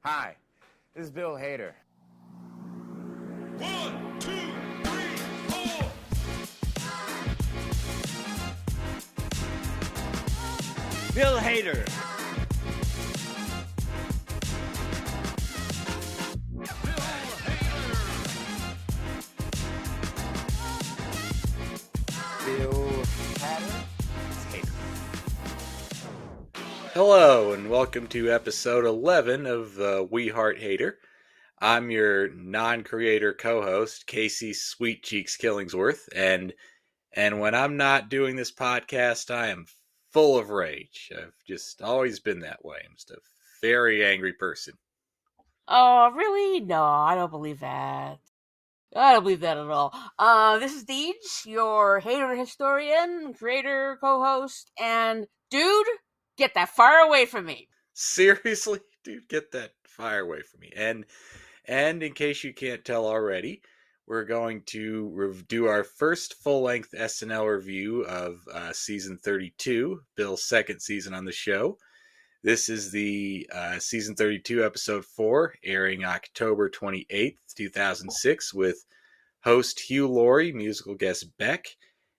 Hi, this is Bill Hader. 1, 2, 3, 4. Bill Hader. Bill Hader. Hello, and welcome to episode 11 of We Heart Hater. I'm your non-creator co-host, Casey Sweet Cheeks Killingsworth, and when I'm not doing this podcast, I am full of rage. I've just always been that way. I'm just a very angry person. Oh, really? No, I don't believe that. I don't believe that at all. This is Deej, your hater historian, creator, co-host, and dude, get that fire away from me. Seriously, dude, get that fire away from me. And in case you can't tell already, we're going to do our first full-length SNL review of season 32, Bill's second season on the show. This is the season 32, episode 4, airing October 28th, 2006, with host Hugh Laurie, musical guest Beck,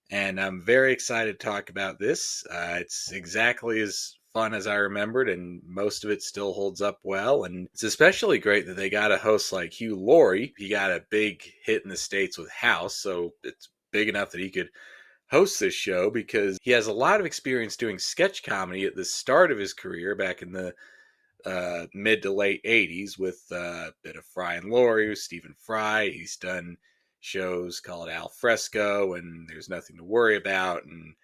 and I'm very excited to talk about this. It's exactly as fun as I remembered, and most of it still holds up well, and it's especially great that they got a host like Hugh Laurie. He got a big hit in the States with House, so it's big enough that he could host this show because he has a lot of experience doing sketch comedy at the start of his career back in the mid to late 80s with a bit of Fry and Laurie, with Stephen Fry. He's done shows called Al Fresco and There's Nothing to Worry About, and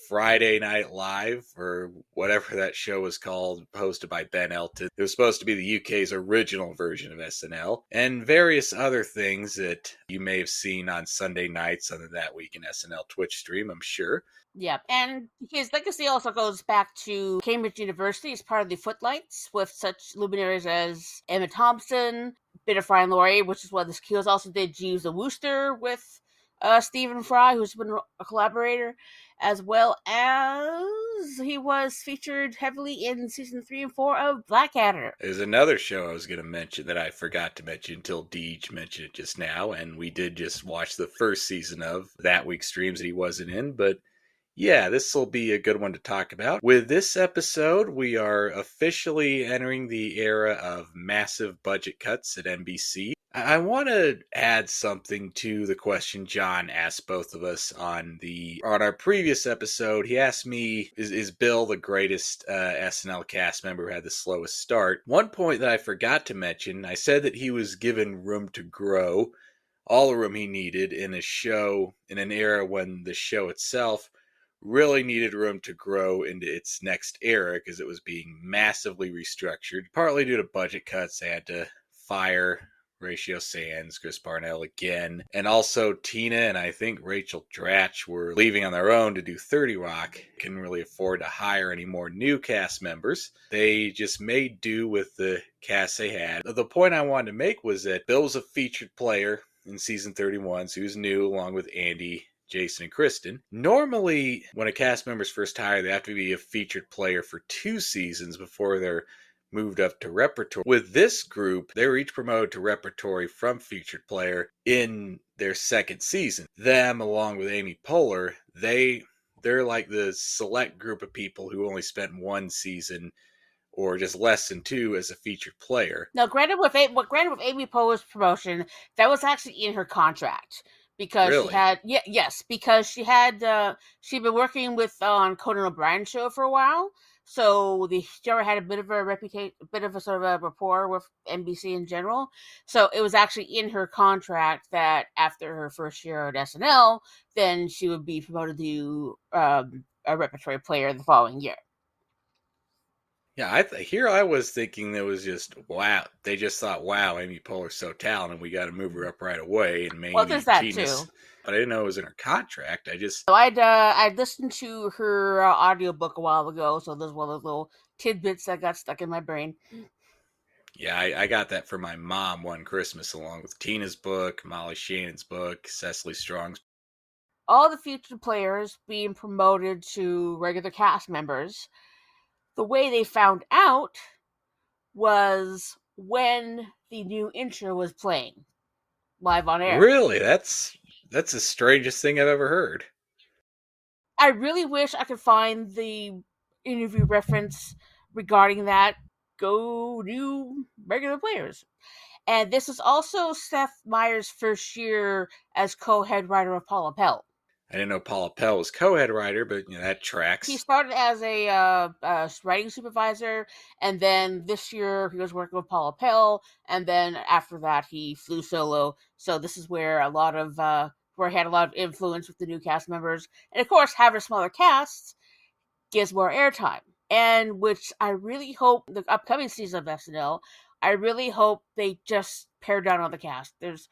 Friday Night Live, or whatever that show was called, hosted by Ben Elton. It was supposed to be the UK's original version of SNL, and various other things that you may have seen on Sunday nights on the That Week in SNL Twitch stream, I'm sure. Yeah, and his legacy also goes back to Cambridge University as part of the Footlights, with such luminaries as Emma Thompson, bit of Fry and Laurie, which is what this he also did Jeeves the Wooster with Stephen Fry, who's been a collaborator, as well as he was featured heavily in season 3 and 4 of Blackadder. There's another show I was going to mention that I forgot to mention until Deej mentioned it just now, and we did just watch the first season of That Week's streams that he wasn't in, but yeah, this will be a good one to talk about. With this episode, we are officially entering the era of massive budget cuts at NBC. I want to add something to the question John asked both of us on our previous episode. He asked me, is Bill the greatest SNL cast member who had the slowest start? One point that I forgot to mention, I said that he was given room to grow, all the room he needed in a show, in an era when the show itself really needed room to grow into its next era because it was being massively restructured, partly due to budget cuts. They had to fire Horatio Sands, Chris Parnell again, and also Tina and I think Rachel Dratch were leaving on their own to do 30 Rock. Couldn't really afford to hire any more new cast members. They just made do with the cast they had. The point I wanted to make was that Bill was a featured player in season 31, so he was new along with Andy, Jason, and Kristen. Normally, when a cast member's first hired, they have to be a featured player for 2 seasons before they're moved up to repertory. With this group, they were each promoted to repertory from featured player in their second season. Them, along with Amy Poehler, they're like the select group of people who only spent 1 season or just less than 2 as a featured player. Now, granted with Amy Poehler's promotion, that was actually in her contract. Because really? she had she'd been working on Conan O'Brien's show for a while, so she already had a bit of a reputation, a bit of a sort of a rapport with NBC in general. So it was actually in her contract that after her first year at SNL, then she would be promoted to a repertory player the following year. Yeah, here I was thinking that was just, wow. They just thought, wow, Amy Poehler's so talented, we got to move her up right away. And maybe there's that genius. Too. But I didn't know it was in her contract. So I'd listened to her audiobook a while ago, so there's one of those little tidbits that got stuck in my brain. Yeah, I got that for my mom one Christmas, along with Tina's book, Molly Shannon's book, Cecily Strong's. All the featured players being promoted to regular cast members. The way they found out was when the new intro was playing live on air. Really? That's the strangest thing I've ever heard. I really wish I could find the interview reference regarding that. Go new regular players. And this is also Seth Meyers' first year as co-head writer of Paula Pell. I didn't know Paula Pell was co-head writer, but that tracks. He started as a writing supervisor, and then this year he was working with Paula Pell, and then after that he flew solo. So this is where where he had a lot of influence with the new cast members, and of course having a smaller cast gives more airtime. And which I really hope the upcoming season of SNL, I really hope they just pare down on the cast. There's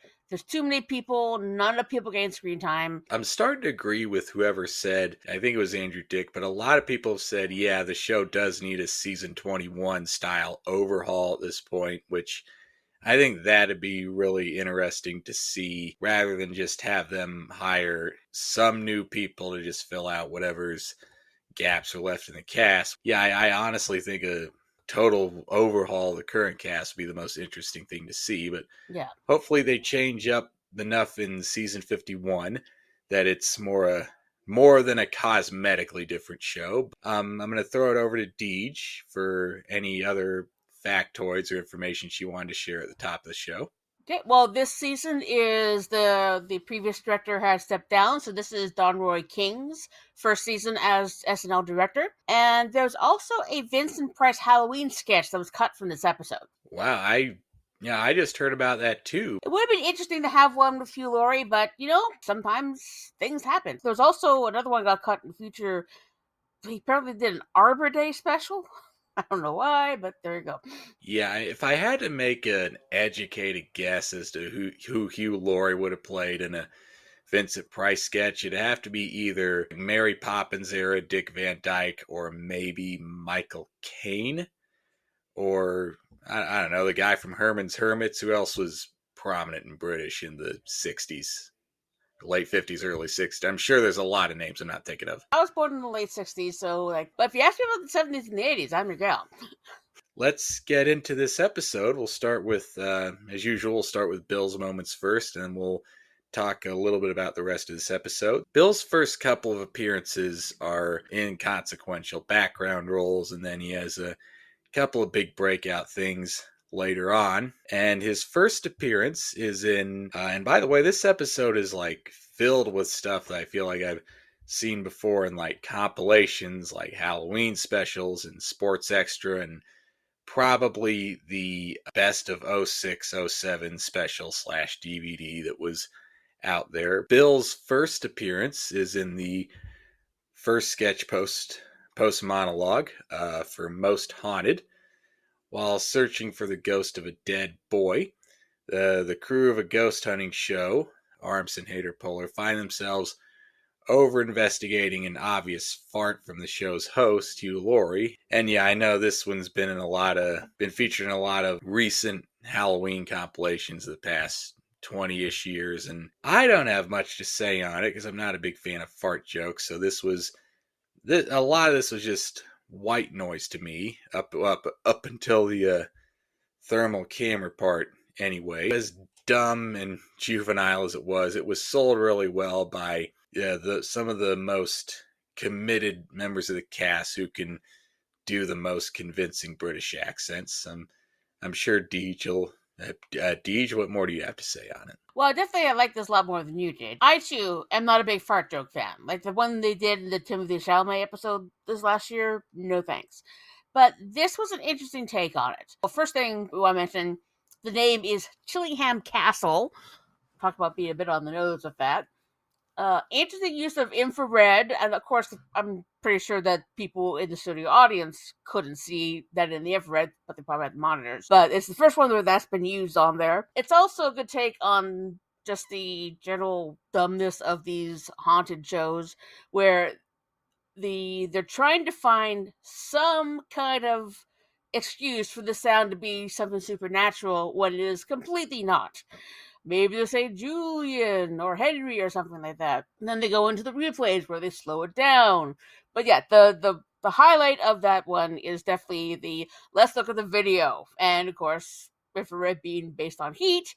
too many people, none of the people getting screen time. I'm starting to agree with whoever said, I think it was Andrew Dick, but a lot of people have said, yeah, the show does need a season 21 style overhaul at this point, which I think that'd be really interesting to see rather than just have them hire some new people to just fill out whatever's gaps are left in the cast. Yeah, I honestly think a total overhaul of the current cast would be the most interesting thing to see, but yeah, hopefully they change up enough in season 51 that it's more than a cosmetically different show. I'm going to throw it over to Deej for any other factoids or information she wanted to share at the top of the show. Okay, well, this season is the previous director has stepped down, so this is Don Roy King's first season as SNL director. And there's also a Vincent Price Halloween sketch that was cut from this episode. Wow, I just heard about that too. It would have been interesting to have one with Hugh Laurie, but sometimes things happen. There's also another one that got cut in the future. He apparently did an Arbor Day special. I don't know why, but there you go. Yeah, if I had to make an educated guess as to who Hugh Laurie would have played in a Vincent Price sketch, it'd have to be either Mary Poppins era Dick Van Dyke or maybe Michael Caine or I don't know, the guy from Herman's Hermits. Who else was prominent in British in the 60s? Late 50s, early 60s. I'm sure there's a lot of names I'm not thinking of. I was born in the late 60s, so but if you ask me about the 70s and the 80s, I'm your gal. Let's get into this episode. We'll start with, as usual, we'll start with Bill's moments first, and then we'll talk a little bit about the rest of this episode. Bill's first couple of appearances are inconsequential background roles, and then he has a couple of big breakout things later on. And his first appearance is in, and by the way, this episode is like filled with stuff that I feel like I've seen before in like compilations, like Halloween specials and Sports Extra, and probably the best of 06-07 special / DVD that was out there. Bill's first appearance is in the first sketch post monologue for Most Haunted. While searching for the ghost of a dead boy, the crew of a ghost hunting show, Arms and Hater Polar, find themselves over-investigating an obvious fart from the show's host, Hugh Laurie. And yeah, I know this one's been featured in a lot of recent Halloween compilations of the past 20-ish years, and I don't have much to say on it because I'm not a big fan of fart jokes. So a lot of this was just white noise to me up until the thermal camera part. Anyway, as dumb and juvenile as it was sold really well by some of the most committed members of the cast who can do the most convincing British accents. I'm sure Deej, what more do you have to say on it? Well, definitely I like this a lot more than you did. I, too, am not a big fart joke fan. Like the one they did in the Timothy Chalamet episode this last year, no thanks. But this was an interesting take on it. Well, first thing we want to mention, the name is Chillingham Castle. Talk about being a bit on the nose with that. Interesting use of infrared, and of course, I'm pretty sure that people in the studio audience couldn't see that in the infrared, but they probably had monitors. But it's the first one where that's been used on there. It's also a good take on just the general dumbness of these haunted shows, where they're trying to find some kind of excuse for the sound to be something supernatural when it is completely not. Maybe they'll say Julian or Henry or something like that. And then they go into the replays where they slow it down. But yeah, the the highlight of that one is definitely the let's look at the video. And of course, infrared being based on heat,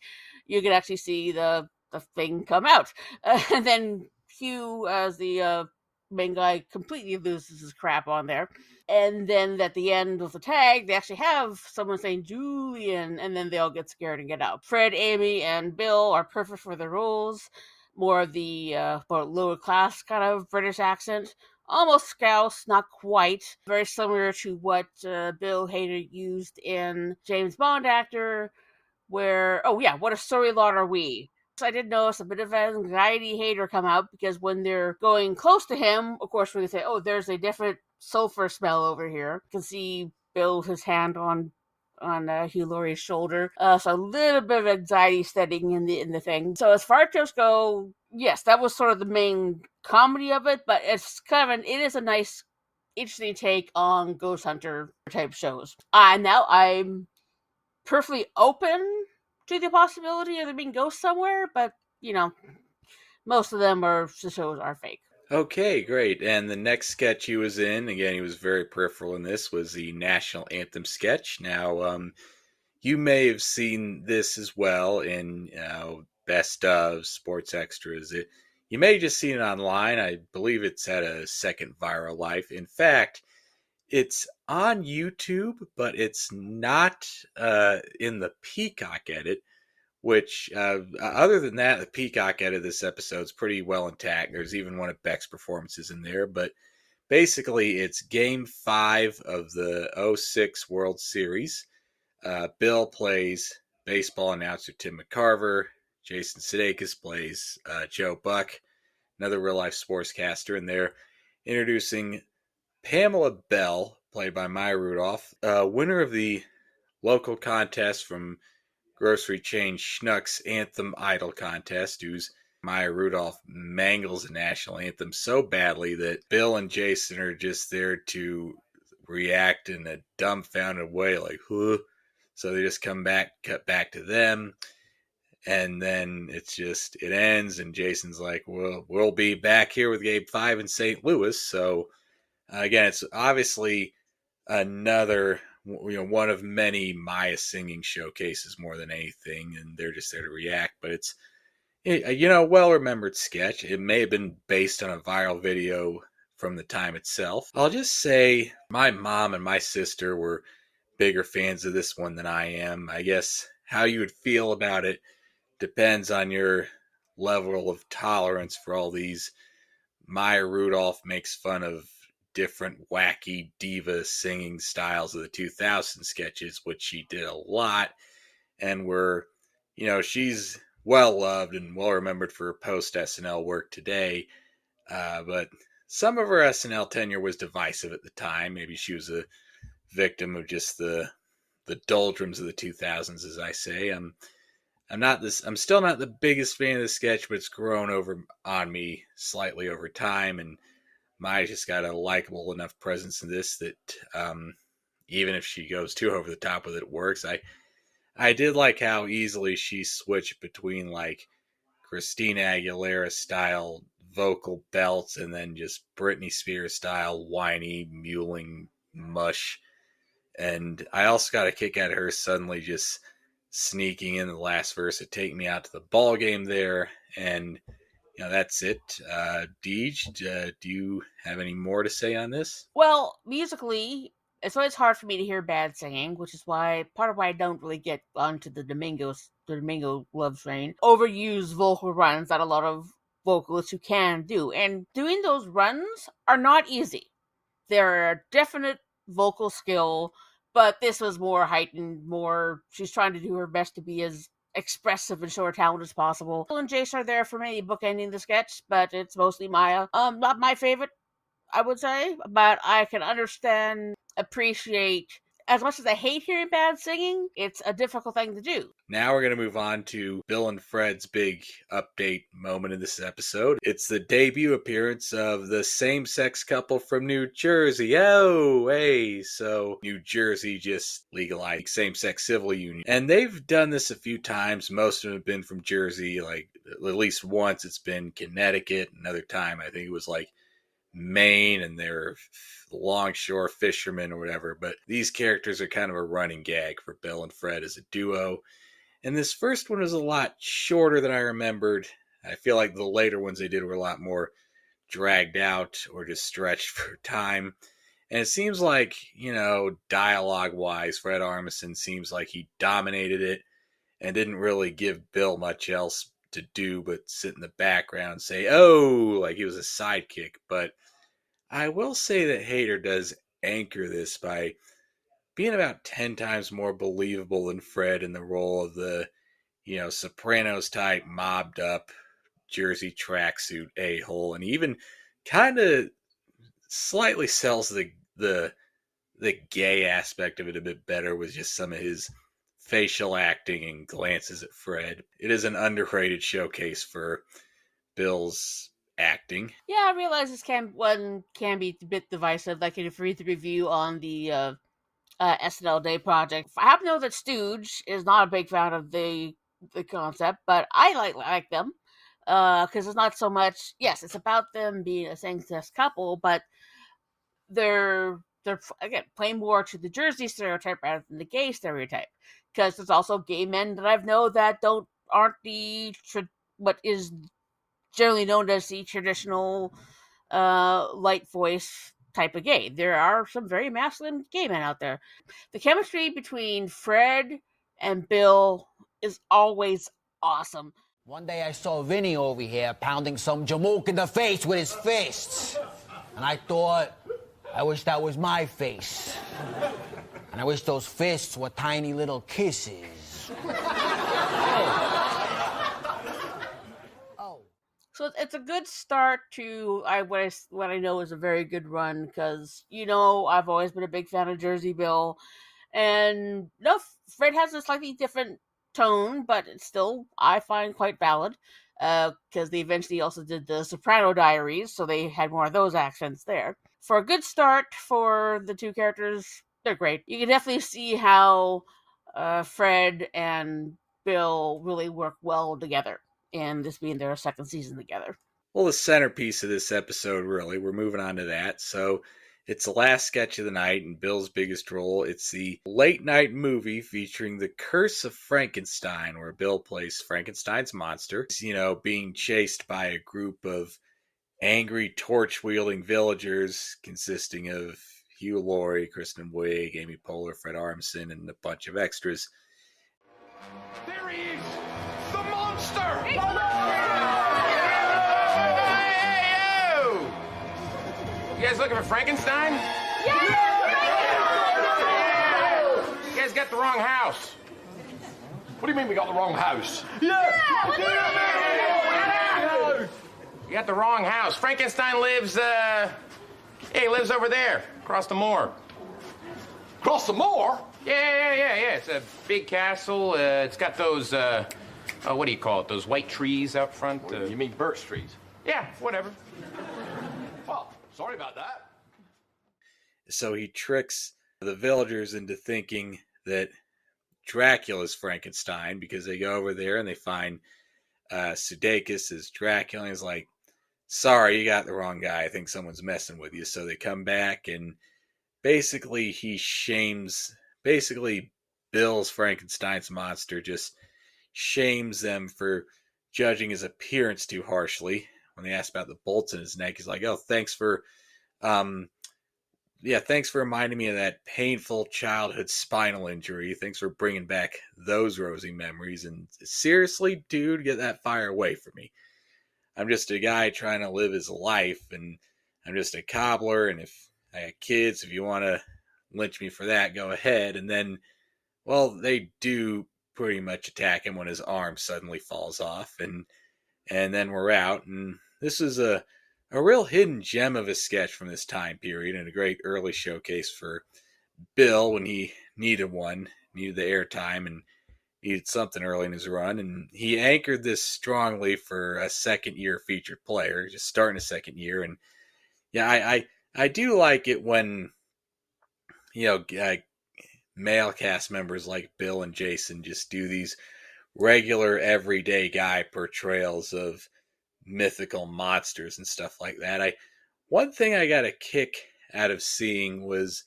you can actually see the thing come out. And then Hugh, as the main guy, completely loses his crap on there. And then at the end of the tag, they actually have someone saying Julian, and then they all get scared and get out. Fred, Amy, and Bill are perfect for their roles. More of the more lower class kind of British accent. Almost Scouse, not quite. Very similar to what Bill Hader used in James Bond Actor, where, oh yeah, what a sorry lot are we. I did notice a bit of anxiety Hader come out, because when they're going close to him, of course, when they say, oh, there's a different sulfur smell over here, you can see Bill, his hand on Hugh Laurie's shoulder. So a little bit of anxiety setting in the thing. So as far as jokes go, yes, that was sort of the main comedy of it, but it's kind of it is a nice, interesting take on ghost hunter type shows. Now I'm perfectly open to the possibility of there being ghosts somewhere, but most of them the shows are fake. Okay, great. And the next sketch he was in, again, he was very peripheral in this, was the National Anthem sketch. Now, you may have seen this as well in Best of Sports Extras. You may have just seen it online. I believe it's had a second viral life. In fact, it's on YouTube, but it's not in the Peacock edit, which, other than that, the Peacock edit of this episode is pretty well intact. There's even one of Beck's performances in there, but basically it's Game 5 of the '06 World Series. Bill plays baseball announcer Tim McCarver. Jason Sudeikis plays Joe Buck, another real-life sportscaster, and they're introducing Pamela Bell, played by Maya Rudolph, winner of the local contest from grocery chain Schnucks Anthem Idol contest, whose Maya Rudolph mangles the national anthem so badly that Bill and Jason are just there to react in a dumbfounded way, like, huh? So they just cut back to them, and then it ends, and Jason's like, well, we'll be back here with Game 5 in St. Louis. So again, it's obviously another, one of many Maya singing showcases more than anything, and they're just there to react. But it's, well-remembered sketch. It may have been based on a viral video from the time itself. I'll just say my mom and my sister were bigger fans of this one than I am. I guess how you would feel about it depends on your level of tolerance for all these. Maya Rudolph makes fun of different wacky diva singing styles of the 2000 sketches, which she did a lot, and she's well loved and well remembered for her post SNL work today, but some of her SNL tenure was divisive at the time. Maybe she was a victim of just the doldrums of the 2000s, as I say. I'm still not the biggest fan of the sketch, but it's grown on me slightly over time, and Maya's just got a likable enough presence in this that even if she goes too over the top with it, it works. I did like how easily she switched between like Christina Aguilera style vocal belts and then just Britney Spears style whiny mewling mush. And I also got a kick out of her suddenly just sneaking in the last verse to take me out to the ball game there. And that's it. Deej, do you have any more to say on this? Well, musically, it's always hard for me to hear bad singing, which is part of why I don't really get onto the Domingo love train. Overused vocal runs that a lot of vocalists who can do. And doing those runs are not easy. They're a definite vocal skill, but this was more heightened, she's trying to do her best to be as expressive and show her talent as possible. Bill and Jace are there for me bookending the sketch, but it's mostly Maya. Not my favorite, I would say, but I can appreciate. As much as I hate hearing bad singing, it's a difficult thing to do. Now we're going to move on to Bill and Fred's big update moment in this episode. It's the debut appearance of the same-sex couple from New Jersey. Oh, hey, so New Jersey just legalized same-sex civil union. And they've done this a few times. Most of them have been from Jersey. Like, at least once it's been Connecticut. Another time, I think it was like Maine and they're longshore fishermen or whatever. But these characters are kind of a running gag for Bill and Fred as a duo. And this first one was a lot shorter than I remembered. I feel like the later ones they did were a lot more dragged out or just stretched for time. And it seems like, dialogue-wise, Fred Armisen seems like he dominated it and didn't really give Bill much else to do but sit in the background and say, oh, like he was a sidekick. But I will say that Hader does anchor this by being about 10 times more believable than Fred in the role of the, Sopranos type mobbed up Jersey tracksuit a-hole. And he even kind of slightly sells the gay aspect of it a bit better with just some of his facial acting and glances at Fred. It is an underrated showcase for Bill's acting. Yeah, I realize this can be a bit divisive. Like if you read the review on the SNL Day Project, I happen to know that Stooge is not a big fan of the concept, but I like them because it's not so much. Yes, it's about them being a same-sex couple, but they're again playing more to the Jersey stereotype rather than the gay stereotype. Because there's also gay men that I've known that aren't what is generally known as the traditional light voice type of gay. There are some very masculine gay men out there. The chemistry between Fred and Bill is always awesome. One day I saw Vinny over here pounding some jamoke in the face with his fists. And I thought, I wish that was my face. And I wish those fists were tiny little kisses. Oh. So it's a good start to what I know is a very good run because, I've always been a big fan of Jersey Bill. And no, Fred has a slightly different tone, but it's still, I find, quite valid because they eventually also did the Soprano Diaries, so they had more of those accents there. For a good start for the two characters, they're great. You can definitely see how Fred and Bill really work well together, and this being their second season together. Well, the centerpiece of this episode, really, we're moving on to that. So it's the last sketch of the night and Bill's biggest role. It's the late night movie featuring The Curse of Frankenstein, where Bill plays Frankenstein's monster. He's, being chased by a group of angry torch-wielding villagers consisting of Hugh Laurie, Kristen Wiig, Amy Poehler, Fred Armisen, and a bunch of extras. There he is! The monster! Hey, you guys looking for Frankenstein? Yeah! You guys got the wrong house. What do you mean we got the wrong house? You got the wrong house. Frankenstein lives, he lives over there, across the moor. Across the moor? Yeah. It's a big castle. It's got those, what do you call it? Those white trees out front. You mean birch trees? Yeah, whatever. Well, sorry about that. So he tricks the villagers into thinking that Dracula's Frankenstein because they go over there and they find Sudeikis as Dracula. And he's like, sorry, you got the wrong guy. I think someone's messing with you. So they come back and basically he shames, Bill's Frankenstein's monster just shames them for judging his appearance too harshly. When they ask about the bolts in his neck, he's like, oh, thanks for reminding me of that painful childhood spinal injury. Thanks for bringing back those rosy memories. And seriously, dude, get that fire away from me. I'm just a guy trying to live his life, and I'm just a cobbler, and if I got kids, if you want to lynch me for that, go ahead. And then, well, they do pretty much attack him when his arm suddenly falls off, and then we're out. And this is a real hidden gem of a sketch from this time period, and a great early showcase for Bill when he needed the airtime, and needed something early in his run, and he anchored this strongly for a second-year featured player, just starting a second year. And yeah, I do like it when male cast members like Bill and Jason just do these regular everyday guy portrayals of mythical monsters and stuff like that. One thing I got a kick out of seeing was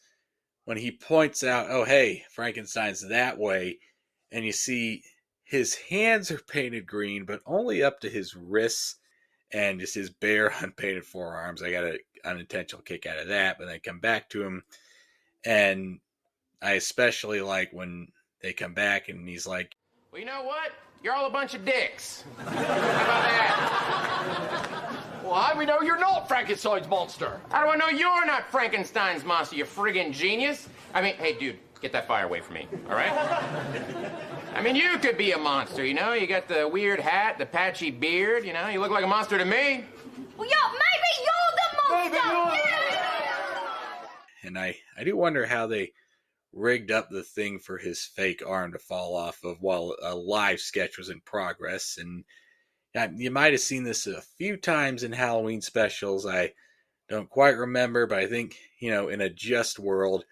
when he points out, oh, hey, Frankenstein's that way, and you see his hands are painted green, but only up to his wrists and just his bare unpainted forearms. I got an unintentional kick out of that, but then I come back to him, and I especially like when they come back and he's like, Well, you know what? You're all a bunch of dicks. How about that? Well, how do we know you're not Frankenstein's monster? How do I know you're not Frankenstein's monster, you friggin' genius? I mean, hey, dude, get that fire away from me, all right? I mean, you could be a monster, you know? You got the weird hat, the patchy beard, you know? You look like a monster to me. Well, yeah, maybe you're the monster. and I do wonder how they rigged up the thing for his fake arm to fall off of while a live sketch was in progress. And you might have seen this a few times in Halloween specials. I don't quite remember, but I think, in a just world,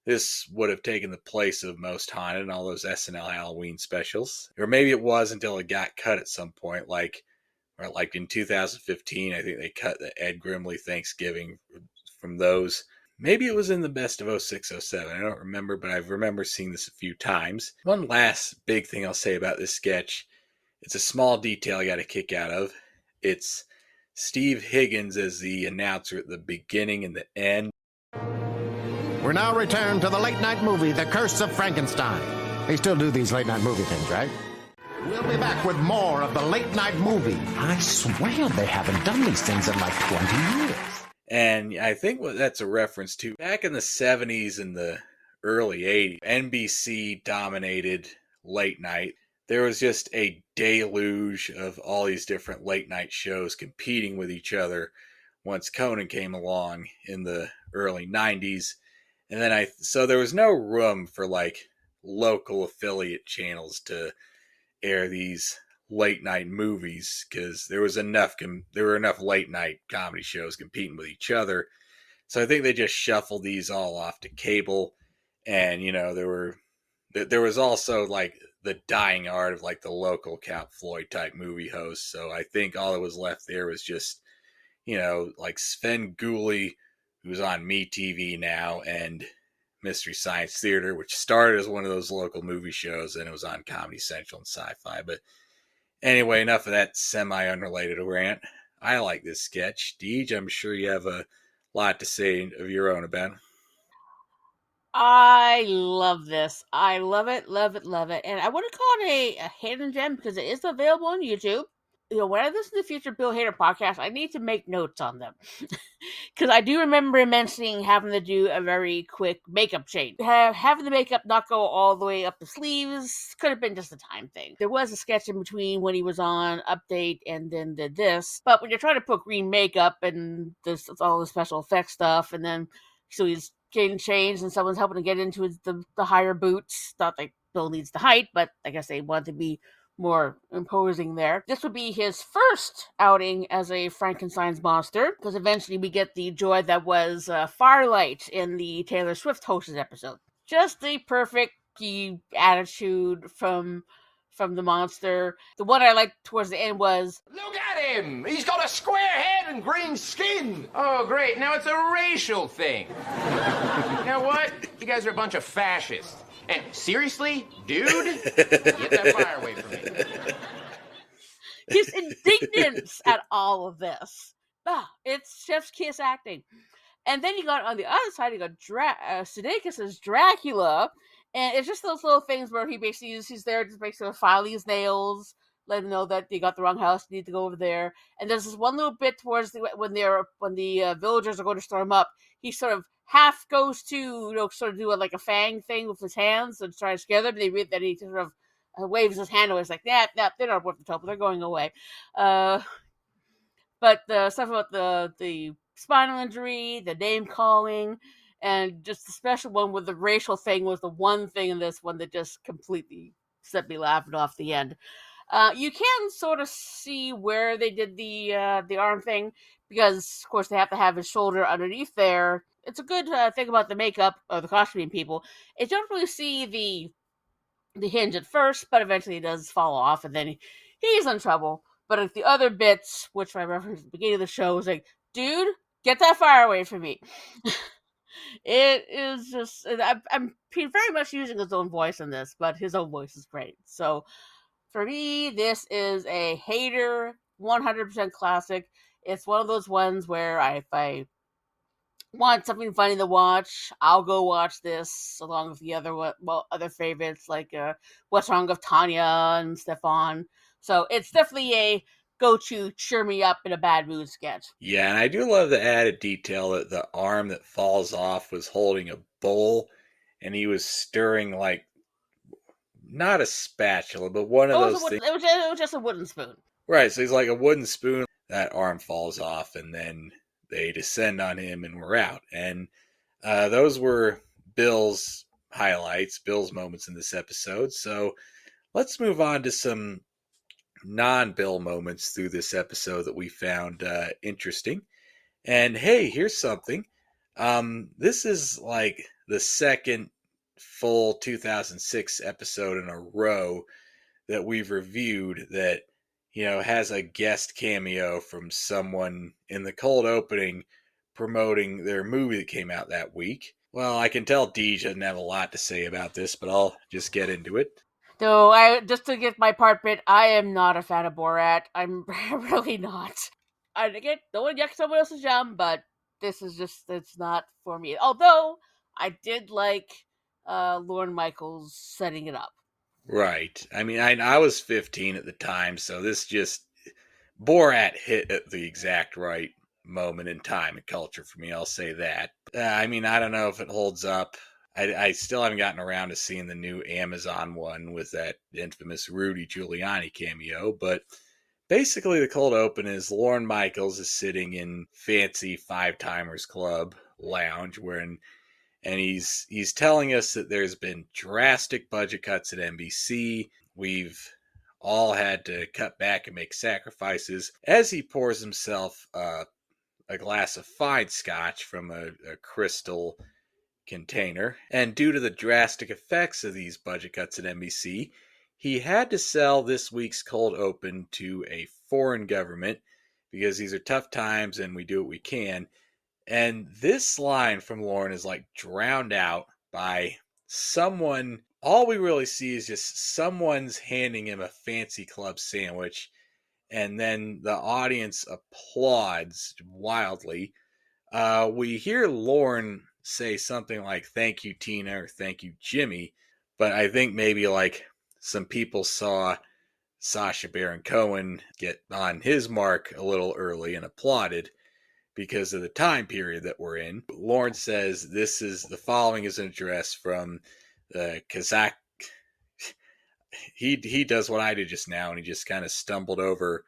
this would have taken the place of Most Haunted and all those SNL Halloween specials. Or maybe it was until it got cut at some point, like in 2015, I think they cut the Ed Grimley Thanksgiving from those. Maybe it was in the best of 06-07. I don't remember, but I remember seeing this a few times. One last big thing I'll say about this sketch. It's a small detail I got a kick out of. It's Steve Higgins as the announcer at the beginning and the end. We're now returned to the late-night movie, The Curse of Frankenstein. They still do these late-night movie things, right? We'll be back with more of the late-night movie. I swear they haven't done these things in like 20 years. And I think what that's a reference to, back in the 70s and the early 80s, NBC dominated late night. There was just a deluge of all these different late night shows competing with each other once Conan came along in the early 90s. And then so there was no room for like local affiliate channels to air these late night movies because there were enough late night comedy shows competing with each other. So I think they just shuffled these all off to cable. And there was also like the dying art of like the local Count Floyd type movie host. So I think all that was left there was just like Sven Gulli, who's on MeTV now, and Mystery Science Theater, which started as one of those local movie shows, and it was on Comedy Central and Sci-Fi. But anyway, enough of that semi-unrelated rant. I like this sketch. Deej, I'm sure you have a lot to say of your own about it. I love this. I love it, love it, love it. And I wouldn't call it a hidden gem because it is available on YouTube. When I listen to the future Bill Hader podcast, I need to make notes on them. Because I do remember him mentioning having to do a very quick makeup change. Having the makeup not go all the way up the sleeves could have been just a time thing. There was a sketch in between when he was on Update and then did this. But when you're trying to put green makeup and there's all the special effects stuff, and then so he's getting changed and someone's helping to get into the higher boots. Not like Bill needs the height, but I guess they want to be more imposing there. This would be his first outing as a Frankenstein's monster, because eventually we get the joy that was Firelight in the Taylor Swift hosted episode. Just the perfect attitude from the monster. The one I liked towards the end was, Look at him! He's got a square head and green skin! Oh, great. Now it's a racial thing. You know what? You guys are a bunch of fascists. And seriously, dude? Get that fire away from me. his indignance at all of this. It's chef's kiss acting. And then you got on the other side, you got Sudeikis as Dracula, and it's just those little things where he basically he's there just basically file his nails, let him know that they got the wrong house, need to go over there. And there's this one little bit towards when the villagers are going to storm up, he sort of half goes to sort of do like a fang thing with his hands and try to scare them. Then he sort of waves his hand away. It's like, nah, they're not worth the trouble. They're going away. But the stuff about the spinal injury, the name calling, and just the special one with the racial thing was the one thing in this one that just completely set me laughing off the end. You can sort of see where they did the arm thing, because of course they have to have his shoulder underneath there. It's a good thing about the makeup or the costuming people. You don't really see the hinge at first, but eventually it does fall off, and then he's in trouble. But at the other bits, which I referenced at the beginning of the show, was like, dude, Get that fire away from me. It is just, I'm very much using his own voice in this, but his own voice is great. So for me, this is a hater, 100% classic. It's one of those ones where if I want something funny to watch, I'll go watch this along with the other favorites like What's Wrong with Tanya and Stefan. So it's definitely a go-to cheer me up in a bad mood sketch. Yeah, and I do love the added detail that the arm that falls off was holding a bowl, and he was stirring like not a spatula, but one of those things. It was just a wooden spoon. Right, so he's like a wooden spoon. That arm falls off, and then they descend on him, and we're out. And those were Bill's highlights, Bill's moments in this episode. So let's move on to some non-Bill moments through this episode that we found interesting. And hey, here's something. This is like the second full 2006 episode in a row that we've reviewed that, has a guest cameo from someone in the cold opening promoting their movie that came out that week. Well, I can tell Deej doesn't have a lot to say about this, but I'll just get into it. So just to get my part bit, I am not a fan of Borat. I'm really not. I get don't want to yuck someone else's jam, but this is it's not for me. Although I did like Lorne Michaels setting it up. Right. I mean, I was 15 at the time, so this Borat hit at the exact right moment in time and culture for me. I'll say that. I mean, I don't know if it holds up. I still haven't gotten around to seeing the new Amazon one with that infamous Rudy Giuliani cameo, but basically the cold open is Lorne Michaels is sitting in fancy Five Timers Club lounge and he's telling us that there's been drastic budget cuts at NBC. We've all had to cut back and make sacrifices as he pours himself a glass of fine scotch from a crystal container. And due to the drastic effects of these budget cuts at NBC, he had to sell this week's cold open to a foreign government because these are tough times and we do what we can. And this line from Lorne is like drowned out by someone. All we really see is just someone's handing him a fancy club sandwich, and then the audience applauds wildly. We hear Lorne say something like, "Thank you, Tina," or "Thank you, Jimmy." But I think maybe like some people saw Sacha Baron Cohen get on his mark a little early and applauded because of the time period that we're in. Lorne says the following is an address from the Kazakh. He does what I did just now, and he just kind of stumbled over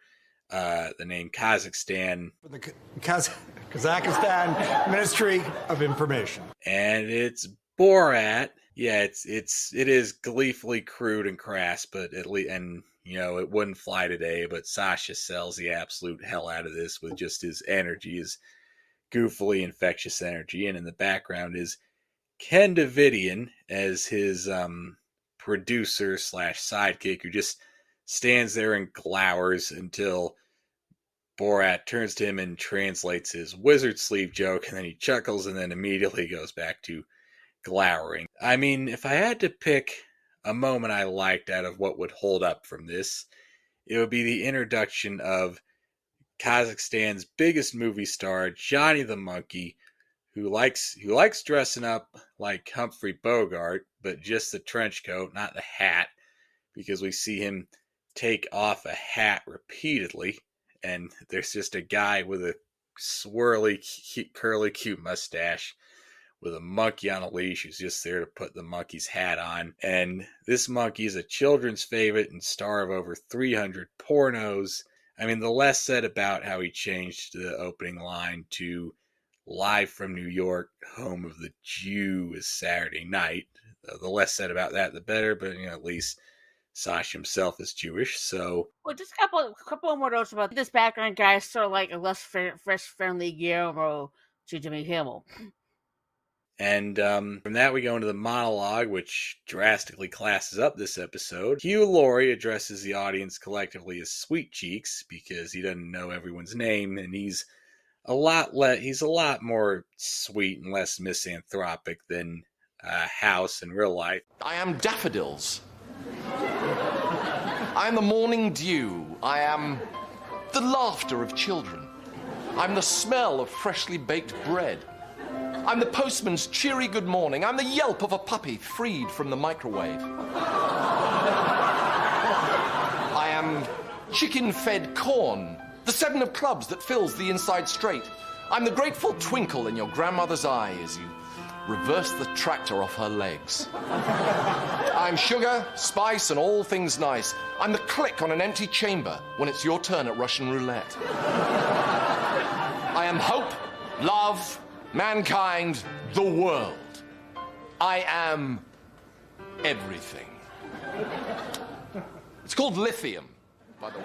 the name Kazakhstan. The Kazakhstan Ministry of Information. And it's Borat. Yeah, it is gleefully crude and crass, but at least, and it wouldn't fly today, but Sasha sells the absolute hell out of this with just his energy, his goofily infectious energy. And in the background is Ken Davidian as his producer / sidekick, who just stands there and glowers until Borat turns to him and translates his wizard sleeve joke, and then he chuckles and then immediately goes back to glowering. I mean, if I had to pick a moment I liked out of what would hold up from this, it would be the introduction of Kazakhstan's biggest movie star, Johnny the Monkey, who likes dressing up like Humphrey Bogart, but just the trench coat, not the hat, because we see him take off a hat repeatedly, and there's just a guy with a swirly, curly, cute mustache with a monkey on a leash who's just there to put the monkey's hat on. And this monkey is a children's favorite and star of over 300 pornos. I mean, the less said about how he changed the opening line to "Live from New York, home of the Jew is Saturday night." The less said about that, the better, but at least Sash himself is Jewish, so... Well, just a couple more notes about this background guy, sort of like a less fresh-friendly Guillermo to Jimmy Kimmel. And from that, we go into the monologue, which drastically classes up this episode. Hugh Laurie addresses the audience collectively as Sweet Cheeks because he doesn't know everyone's name, and he's he's a lot more sweet and less misanthropic than House in real life. I am daffodils. I am the morning dew. I am the laughter of children. I'm the smell of freshly baked bread. I'm the postman's cheery good morning. I'm the yelp of a puppy freed from the microwave. I am chicken-fed corn, the 7 of clubs that fills the inside straight. I'm the grateful twinkle in your grandmother's eye as you reverse the tractor off her legs. I'm sugar, spice, and all things nice. I'm the click on an empty chamber when it's your turn at Russian roulette. I am hope, love, mankind, the world. I am everything. It's called lithium, by the way.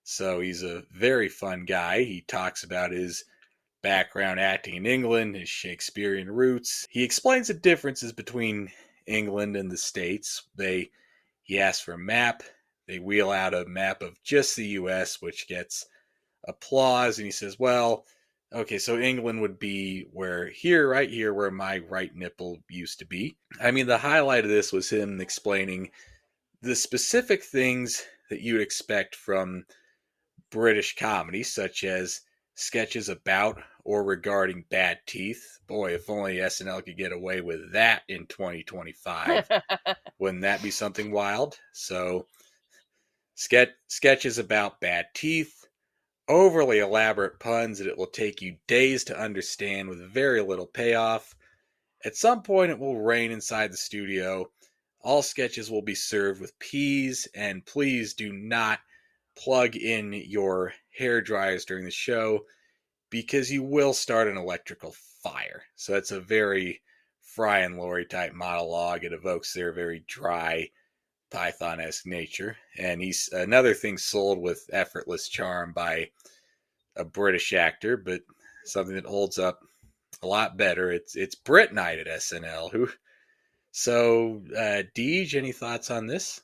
So he's a very fun guy. He talks about his background acting in England, his Shakespearean roots. He explains the differences between England and the States. He asks for a map. They wheel out a map of just the US, which gets applause. And he says, well, okay, so England would be right here where my right nipple used to be. I mean, the highlight of this was him explaining the specific things that you'd expect from British comedy, such as sketches about or regarding bad teeth. Boy, if only SNL could get away with that in 2025. Wouldn't that be something wild? So, sketches about bad teeth, overly elaborate puns that it will take you days to understand with very little payoff. At some point, it will rain inside the studio. All sketches will be served with peas, and please do not plug in your hair dryers during the show because you will start an electrical fire. So it's a very Fry and Laurie type monologue. It evokes their very dry, Python-esque nature. And he's another thing sold with effortless charm by a British actor, but something that holds up a lot better. It's Brit Night at SNL. So, Deej, any thoughts on this?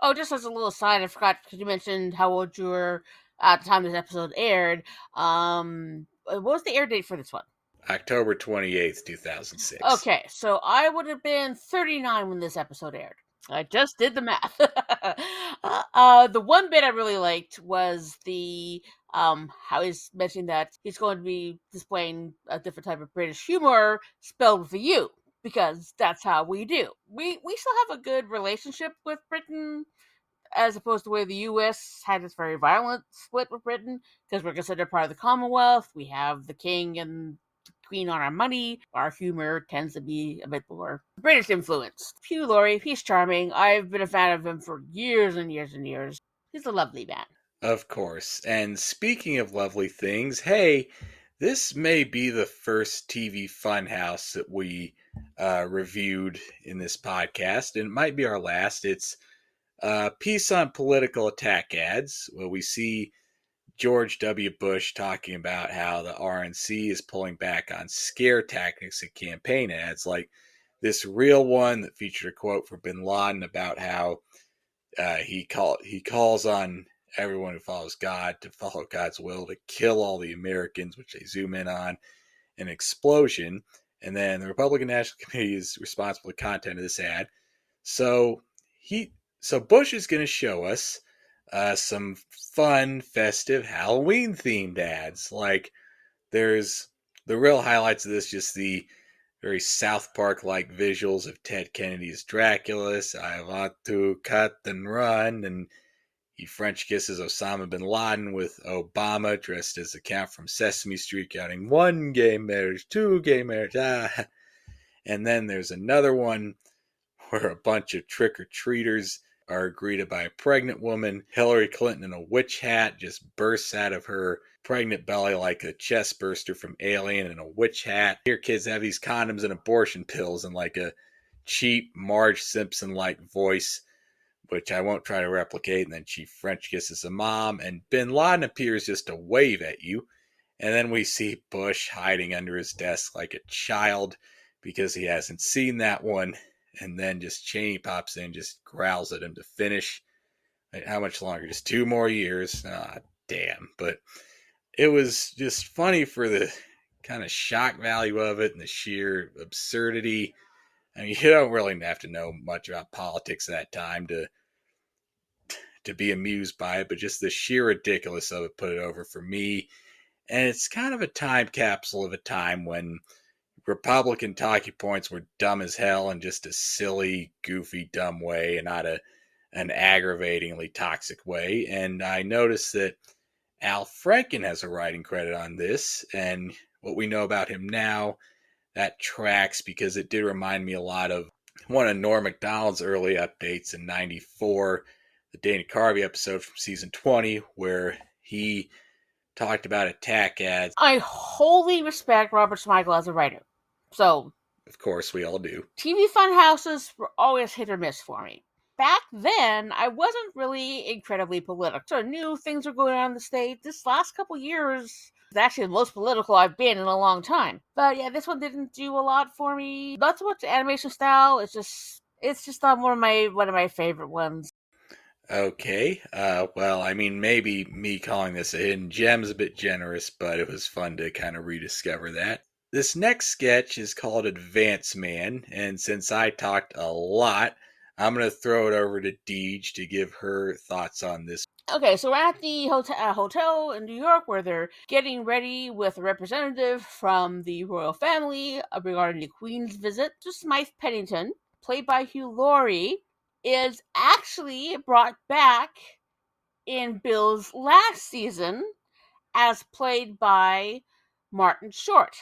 Oh, just as a little aside, I forgot because you mentioned how old you were at the time this episode aired. What was the air date for this one? October 28th, 2006. Okay, so I would have been 39 when this episode aired. I just did the math. The one bit I really liked was how he's mentioning that he's going to be displaying a different type of British humor spelled with a U, because that's how we do. We still have a good relationship with Britain, as opposed to the way the U.S. had this very violent split with Britain, because we're considered part of the Commonwealth. We have the king and the queen on our money. Our humor tends to be a bit more British influenced. Hugh Laurie, he's charming. I've been a fan of him for years and years and years. He's a lovely man. Of course. And speaking of lovely things, hey, this may be the first TV funhouse that we reviewed in this podcast, and it might be our last. It's a piece on political attack ads, where we see George W. Bush talking about how the RNC is pulling back on scare tactics and campaign ads, like this real one that featured a quote from Bin Laden about how he calls on everyone who follows God to follow God's will to kill all the Americans, which they zoom in on an explosion. And then the Republican National Committee is responsible for the content of this ad. So Bush is going to show us some fun, festive, Halloween-themed ads. Like, there's the real highlights of this, just the very South Park-like visuals of Ted Kennedy's Dracula. I want to cut and run, and he French kisses Osama bin Laden with Obama dressed as the Count from Sesame Street, counting 1 gay marriage, 2 gay marriage, And then there's another one where a bunch of trick-or-treaters are greeted by a pregnant woman. Hillary Clinton in a witch hat just bursts out of her pregnant belly like a chest burster from Alien in a witch hat. Here kids have these condoms and abortion pills in like a cheap Marge Simpson-like voice, which I won't try to replicate. And then she French kisses a mom, and Bin Laden appears just to wave at you. And then we see Bush hiding under his desk like a child because he hasn't seen that one. And then just Cheney pops in, just growls at him to finish. How much longer? Just 2 more years? Ah, damn. But it was just funny for the kind of shock value of it and the sheer absurdity. I mean, you don't really have to know much about politics at that time to be amused by it, but just the sheer ridiculous of it put it over for me. And it's kind of a time capsule of a time when Republican talking points were dumb as hell in just a silly, goofy, dumb way, and not an aggravatingly toxic way. And I noticed that Al Franken has a writing credit on this, and what we know about him now, that tracks because it did remind me a lot of one of Norm Macdonald's early updates in '94, the Dana Carvey episode from season 20, where he talked about attack ads. I wholly respect Robert Smigel as a writer. So, of course, we all do. TV fun houses were always hit or miss for me. Back then, I wasn't really incredibly political. So I knew things were going on in the state. This last couple years is actually the most political I've been in a long time. But yeah, this one didn't do a lot for me. Not so much the animation style. It's just not one of my favorite ones. Okay. Well, I mean, maybe me calling this a hidden gem is a bit generous, but it was fun to kind of rediscover that. This next sketch is called Advance Man, and since I talked a lot, I'm going to throw it over to Deej to give her thoughts on this. Okay, so we're at the hotel in New York where they're getting ready with a representative from the royal family regarding the Queen's visit. So Smythe Pennington, played by Hugh Laurie, is actually brought back in Bill's last season as played by Martin Short.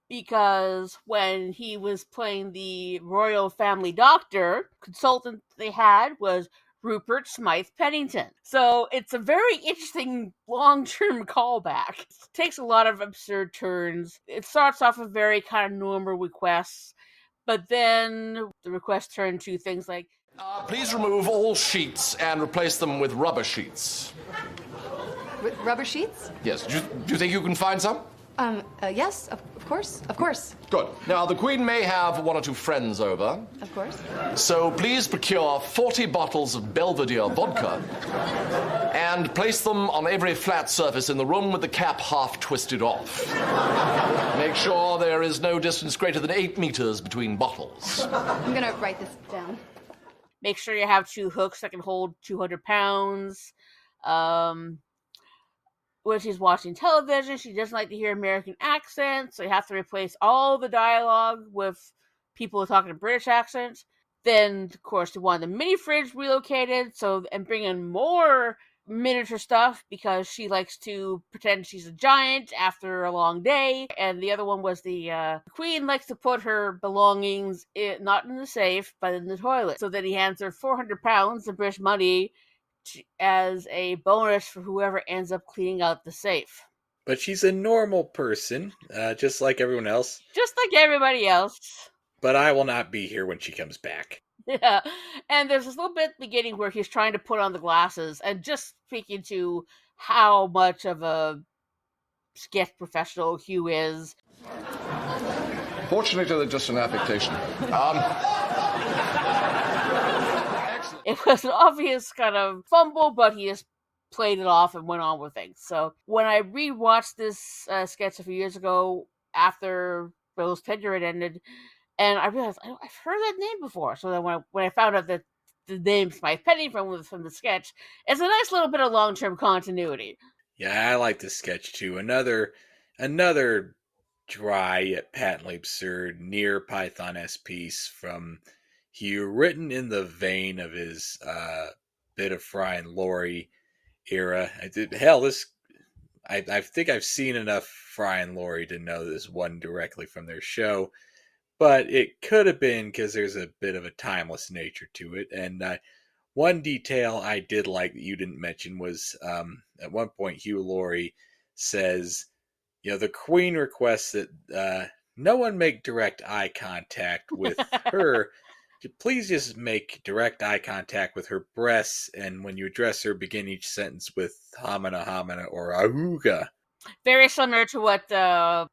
Because when he was playing the royal family doctor, consultant they had was Rupert Smythe Pennington. So it's a very interesting long-term callback. It takes a lot of absurd turns. It starts off with very kind of normal requests, but then the requests turn to things like, Please remove all sheets and replace them with rubber sheets. Rubber sheets? Yes. Do you think you can find some? Yes, of course. Good. Now, the Queen may have one or two friends over. Of course. So please procure 40 bottles of Belvedere vodka and place them on every flat surface in the room with the cap half twisted off. Make sure there is no distance greater than 8 meters between bottles. I'm gonna write this down. make sure you have 2 hooks that can hold 200 pounds. When she's watching television, she doesn't like to hear American accents, so you have to replace all the dialogue with people talking a British accent. Then, of course, they want the mini fridge relocated, and bring in more miniature stuff because she likes to pretend she's a giant after a long day. And the other one was the Queen likes to put her belongings not in the safe, but in the toilet. So then he hands her 400 pounds of British money as a bonus for whoever ends up cleaning out the safe. But she's a normal person, just like everyone else. Just like everybody else. But I will not be here when she comes back. Yeah, and there's this little bit at the beginning where he's trying to put on the glasses, and just speaking to how much of a sketch professional Hugh is. Fortunately, they're just an affectation. It was an obvious kind of fumble, but he just played it off and went on with things. So when I rewatched this sketch a few years ago after Bill's tenure had ended, and I realized I've heard that name before. So then when I found out that the name Smythe Pennington from the sketch, it's a nice little bit of long-term continuity. Yeah, I like this sketch too. Another dry yet patently absurd near Python-esque piece from Hugh, written in the vein of his bit of Fry and Laurie era. I think I've seen enough Fry and Laurie to know this wasn't directly from their show, but it could have been because there's a bit of a timeless nature to it. And one detail I did like that you didn't mention was at one point Hugh Laurie says, the Queen requests that no one make direct eye contact with her. Please just make direct eye contact with her breasts, and when you address her, begin each sentence with hamana hamana or ahuga. Very similar to what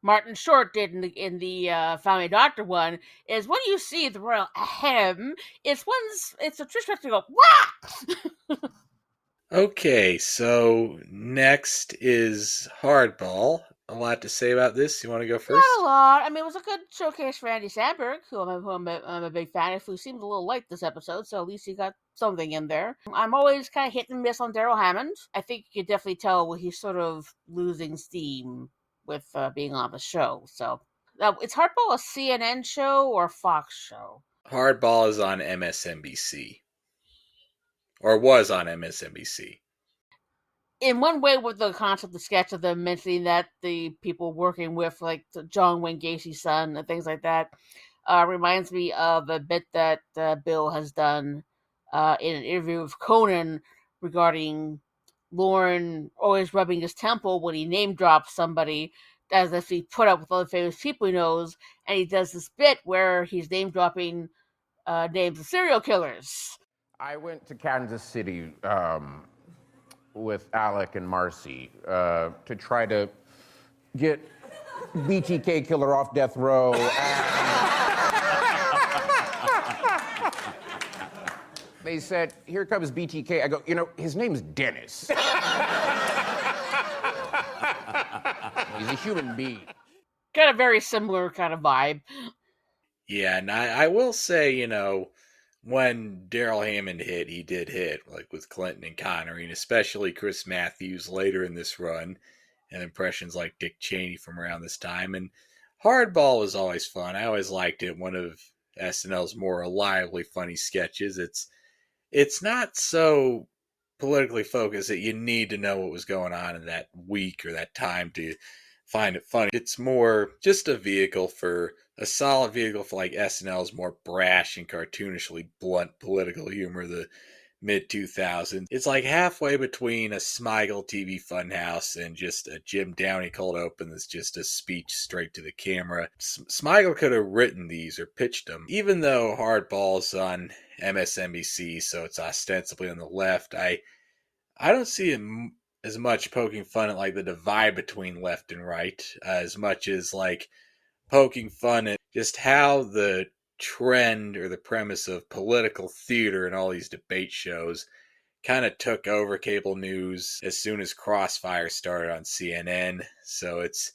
Martin Short did in the Family Doctor one. Is when you see the royal ahem, it's a trick to go what? Okay, so next is Hardball. A lot to say about this. You want to go first? Not a lot. I mean, it was a good showcase for Andy Samberg, who I'm a big fan of, who seemed a little light this episode, so at least he got something in there. I'm always kind of hit and miss on Daryl Hammond. I think you could definitely tell when he's sort of losing steam with being on the show. So, is Hardball a CNN show or a Fox show? Hardball is on MSNBC. Or was on MSNBC. In one way, with the concept, the sketch of them mentioning that the people working with, like John Wayne Gacy's son and things like that, reminds me of a bit that Bill has done in an interview with Conan regarding Lauren always rubbing his temple when he name drops somebody, as if he put up with other famous people he knows, and he does this bit where he's name dropping names of serial killers. I went to Kansas City with Alec and Marcy to try to get BTK killer off death row. They said, "Here comes BTK." I go, his name's Dennis. He's a human being. Got a very similar kind of vibe. Yeah, and I will say, when Daryl Hammond hit, he did hit, like with Clinton and Connery, and especially Chris Matthews later in this run, and impressions like Dick Cheney from around this time. And Hardball was always fun. I always liked it. One of SNL's more reliably funny sketches. It's not so politically focused that you need to know what was going on in that week or that time to find it funny. It's more just a solid vehicle for like SNL's more brash and cartoonishly blunt political humor of the mid-2000s. It's like halfway between a Smigel TV Funhouse and just a Jim Downey cold open that's just a speech straight to the camera. Smigel could have written these or pitched them. Even though Hardball's on MSNBC, so it's ostensibly on the left, I don't see him as much poking fun at like the divide between left and right, as much as like poking fun at just how the trend or the premise of political theater and all these debate shows kind of took over cable news as soon as Crossfire started on CNN. So it's,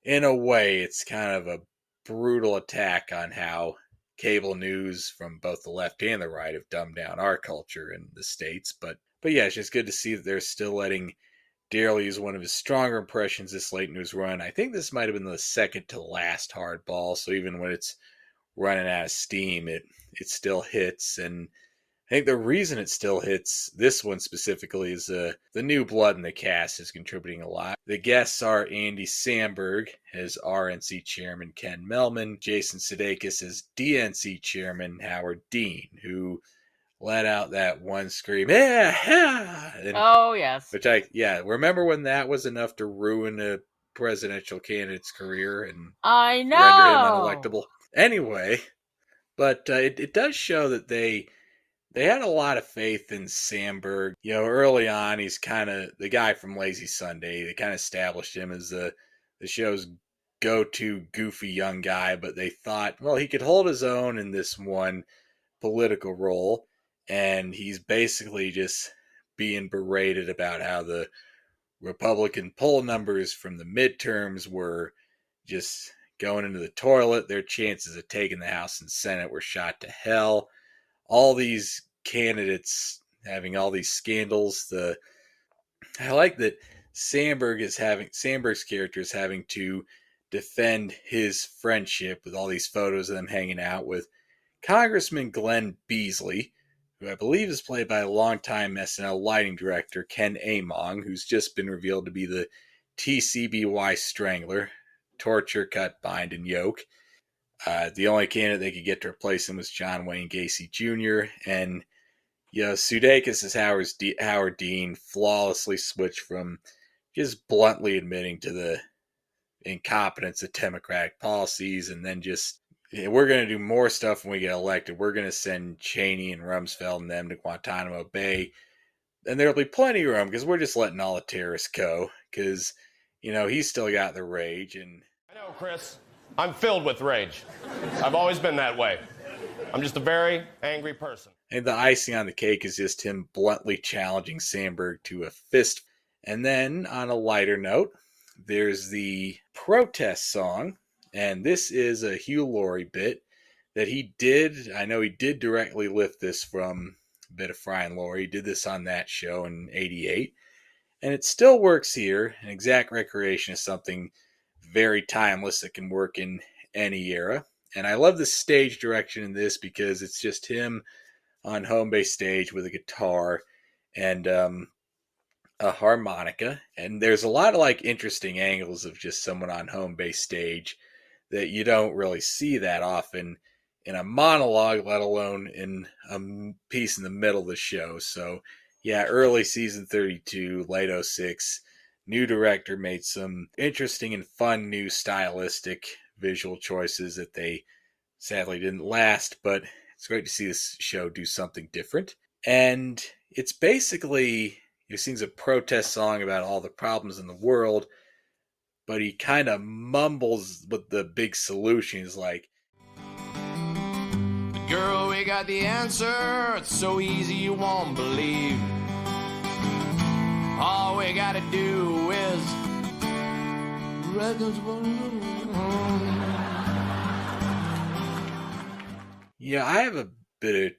in a way, it's kind of a brutal attack on how cable news from both the left and the right have dumbed down our culture in the States. But yeah, it's just good to see that they're still letting Daryl use one of his stronger impressions this late in his run. I think this might have been the second to last Hardball, so even when it's running out of steam, it still hits. And I think the reason it still hits, this one specifically, is the new blood in the cast is contributing a lot. The guests are Andy Samberg as RNC Chairman Ken Melman, Jason Sudeikis as DNC Chairman Howard Dean, who let out that one scream, yeah, and, oh yes, which remember when that was enough to ruin a presidential candidate's career and I know, render him unelectable. Anyway, but it does show that they had a lot of faith in Samberg. Early on, he's kind of the guy from Lazy Sunday. They kind of established him as the show's go-to goofy young guy, but they thought, well, he could hold his own in this one political role. And he's basically just being berated about how the Republican poll numbers from the midterms were just going into the toilet. Their chances of taking the House and Senate were shot to hell. All these candidates having all these scandals. I like that Samberg's character is having to defend his friendship with all these photos of them hanging out with Congressman Glenn Beasley, who I believe is played by a longtime SNL lighting director, Ken Among, who's just been revealed to be the TCBY Strangler, torture, cut, bind, and yoke. The only candidate they could get to replace him was John Wayne Gacy Jr., and Sudeikis as Howard Dean flawlessly switched from just bluntly admitting to the incompetence of Democratic policies, and then just, we're going to do more stuff when we get elected. We're going to send Cheney and Rumsfeld and them to Guantanamo Bay. And there'll be plenty of room because we're just letting all the terrorists go. Because, he's still got the rage. And I know, Chris. I'm filled with rage. I've always been that way. I'm just a very angry person. And the icing on the cake is just him bluntly challenging Sandberg to a fist. And then, on a lighter note, there's the protest song. And this is a Hugh Laurie bit that he did. I know he did directly lift this from a bit of Fry and Laurie. He did this on that show in '88. And it still works here. An exact recreation is something very timeless that can work in any era. And I love the stage direction in this because it's just him on home base stage with a guitar and a harmonica. And there's a lot of like interesting angles of just someone on home base stage that you don't really see that often in a monologue, let alone in a piece in the middle of the show. So yeah, early season 32, late 06, new director made some interesting and fun new stylistic visual choices that they sadly didn't last, but it's great to see this show do something different. And it's basically, he sings a protest song about all the problems in the world, but he kind of mumbles with the big solution. He's like, Girl, we got the answer. It's so easy you won't believe. All we gotta do is yeah, I have a bit of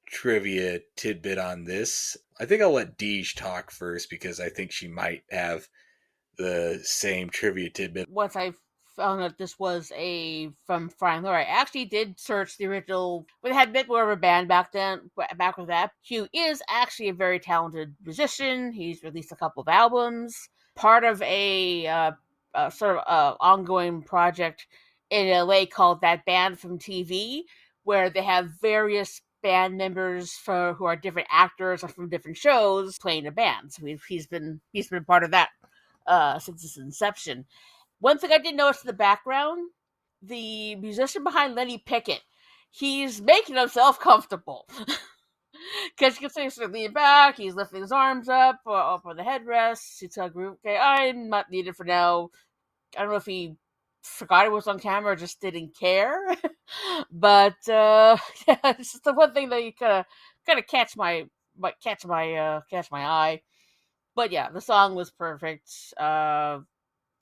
trivia tidbit on this. I think I'll let Deej talk first because I think she might have the same trivia tidbit. Once I found out this was from Fry and Laurie, I actually did search the original. We had a bit more of a band back then. Back with that, Hugh is actually a very talented musician. He's released a couple of albums, part of a sort of ongoing project in LA called That Band from TV, where they have various band members who are different actors or from different shows playing a band. So he's been part of that since its inception. One thing I did notice in the background, the musician behind Lenny Pickett, he's making himself comfortable. Because you can see he's leaning back, he's lifting his arms up on the headrest. He's a group, okay, I'm not needed for now. I don't know if he forgot it was on camera or just didn't care. But yeah, it's just the one thing that you kind of catch my eye. But yeah, the song was perfect.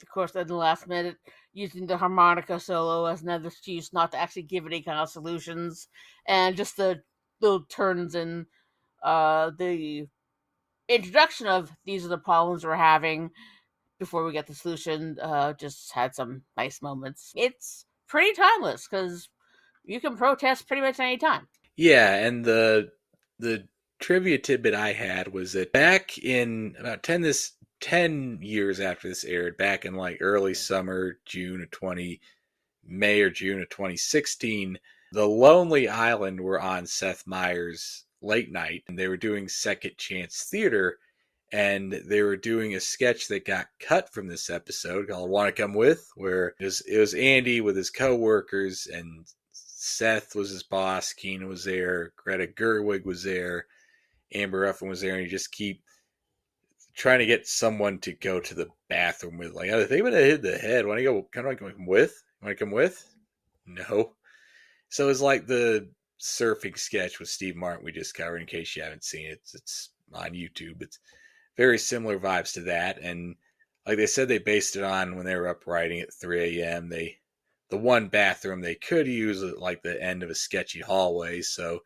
Of course, in the last minute, using the harmonica solo as another excuse not to actually give any kind of solutions, and just the little turns in the introduction of these are the problems we're having before we get the solution, just had some nice moments. It's pretty timeless because you can protest pretty much any time. Yeah, and the trivia tidbit I had was that back in about 10 years after this aired, back in like early summer, May or June of 2016, The Lonely Island were on Seth Meyers' late night, and they were doing Second Chance Theater, and they were doing a sketch that got cut from this episode called "Want to Come With," where it was Andy with his co-workers, and Seth was his boss, Keenan was there, Greta Gerwig was there, Amber Ruffin was there, and you just keep trying to get someone to go to the bathroom with, like, I think I'm gonna hit the head. Want to go? Can I come with? Want to come with? No. So it's like the surfing sketch with Steve Martin we just covered. In case you haven't seen it, it's on YouTube. It's very similar vibes to that, and like they said, they based it on when they were up writing at 3 a.m. The one bathroom they could use at like the end of a sketchy hallway. So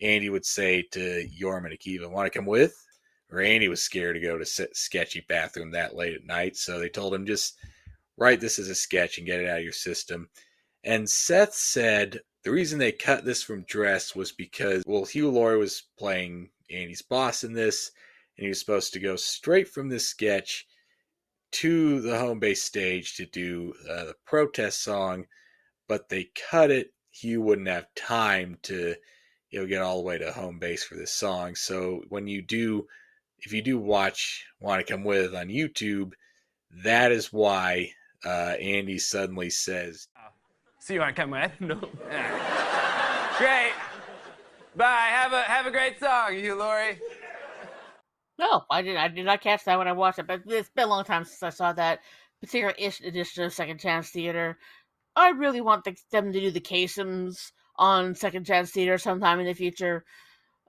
Andy would say to Yorm and Akiva, "Want to come with?" Or Andy was scared to go to sketchy bathroom that late at night, so they told him, just write this as a sketch and get it out of your system. And Seth said the reason they cut this from Dress was because, well, Hugh Laurie was playing Andy's boss in this, and he was supposed to go straight from this sketch to the home base stage to do the protest song, but they cut it. Hugh wouldn't have time to get all the way to home base for this song. So if you do watch Want to Come With on YouTube, that is why Andy suddenly says, "So you want to come with?" No. Great. Bye. Have a great song, Hugh Laurie. No, I did not catch that when I watched it, but it's been a long time since I saw that particular edition of Second Chance Theater. I really want them to do the Kasems on Second Chance Theater sometime in the future.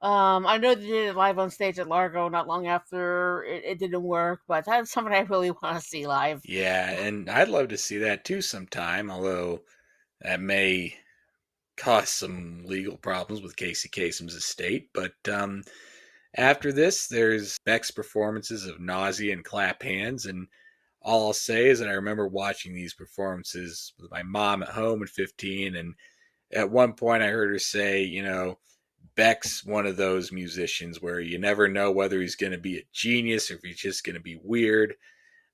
I know they did it live on stage at Largo not long after it didn't work, but that's something I really want to see live. Yeah, and I'd love to see that too sometime, although that may cause some legal problems with Casey Kasem's estate. But after this, there's Beck's performances of Nausea and Clap Hands, and all I'll say is that I remember watching these performances with my mom at home at 15, and at one point I heard her say, Beck's one of those musicians where you never know whether he's going to be a genius or if he's just going to be weird.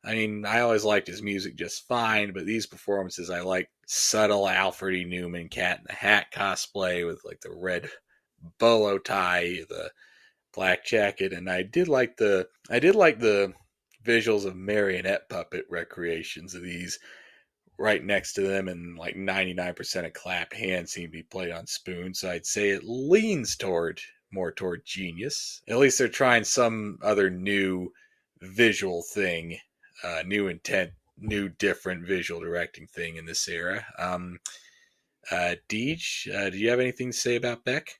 I mean, I always liked his music just fine, but these performances, I like subtle Alfred E. Newman Cat in the Hat cosplay with like the red bolo tie, the black jacket, and I did like the visuals of marionette puppet recreations of these right next to them, and like 99% of Clap Hands seem to be played on spoons, so I'd say it leans more toward genius. At least they're trying some other new visual thing, new intent, new different visual directing thing in this era. Deej, do you have anything to say about Beck?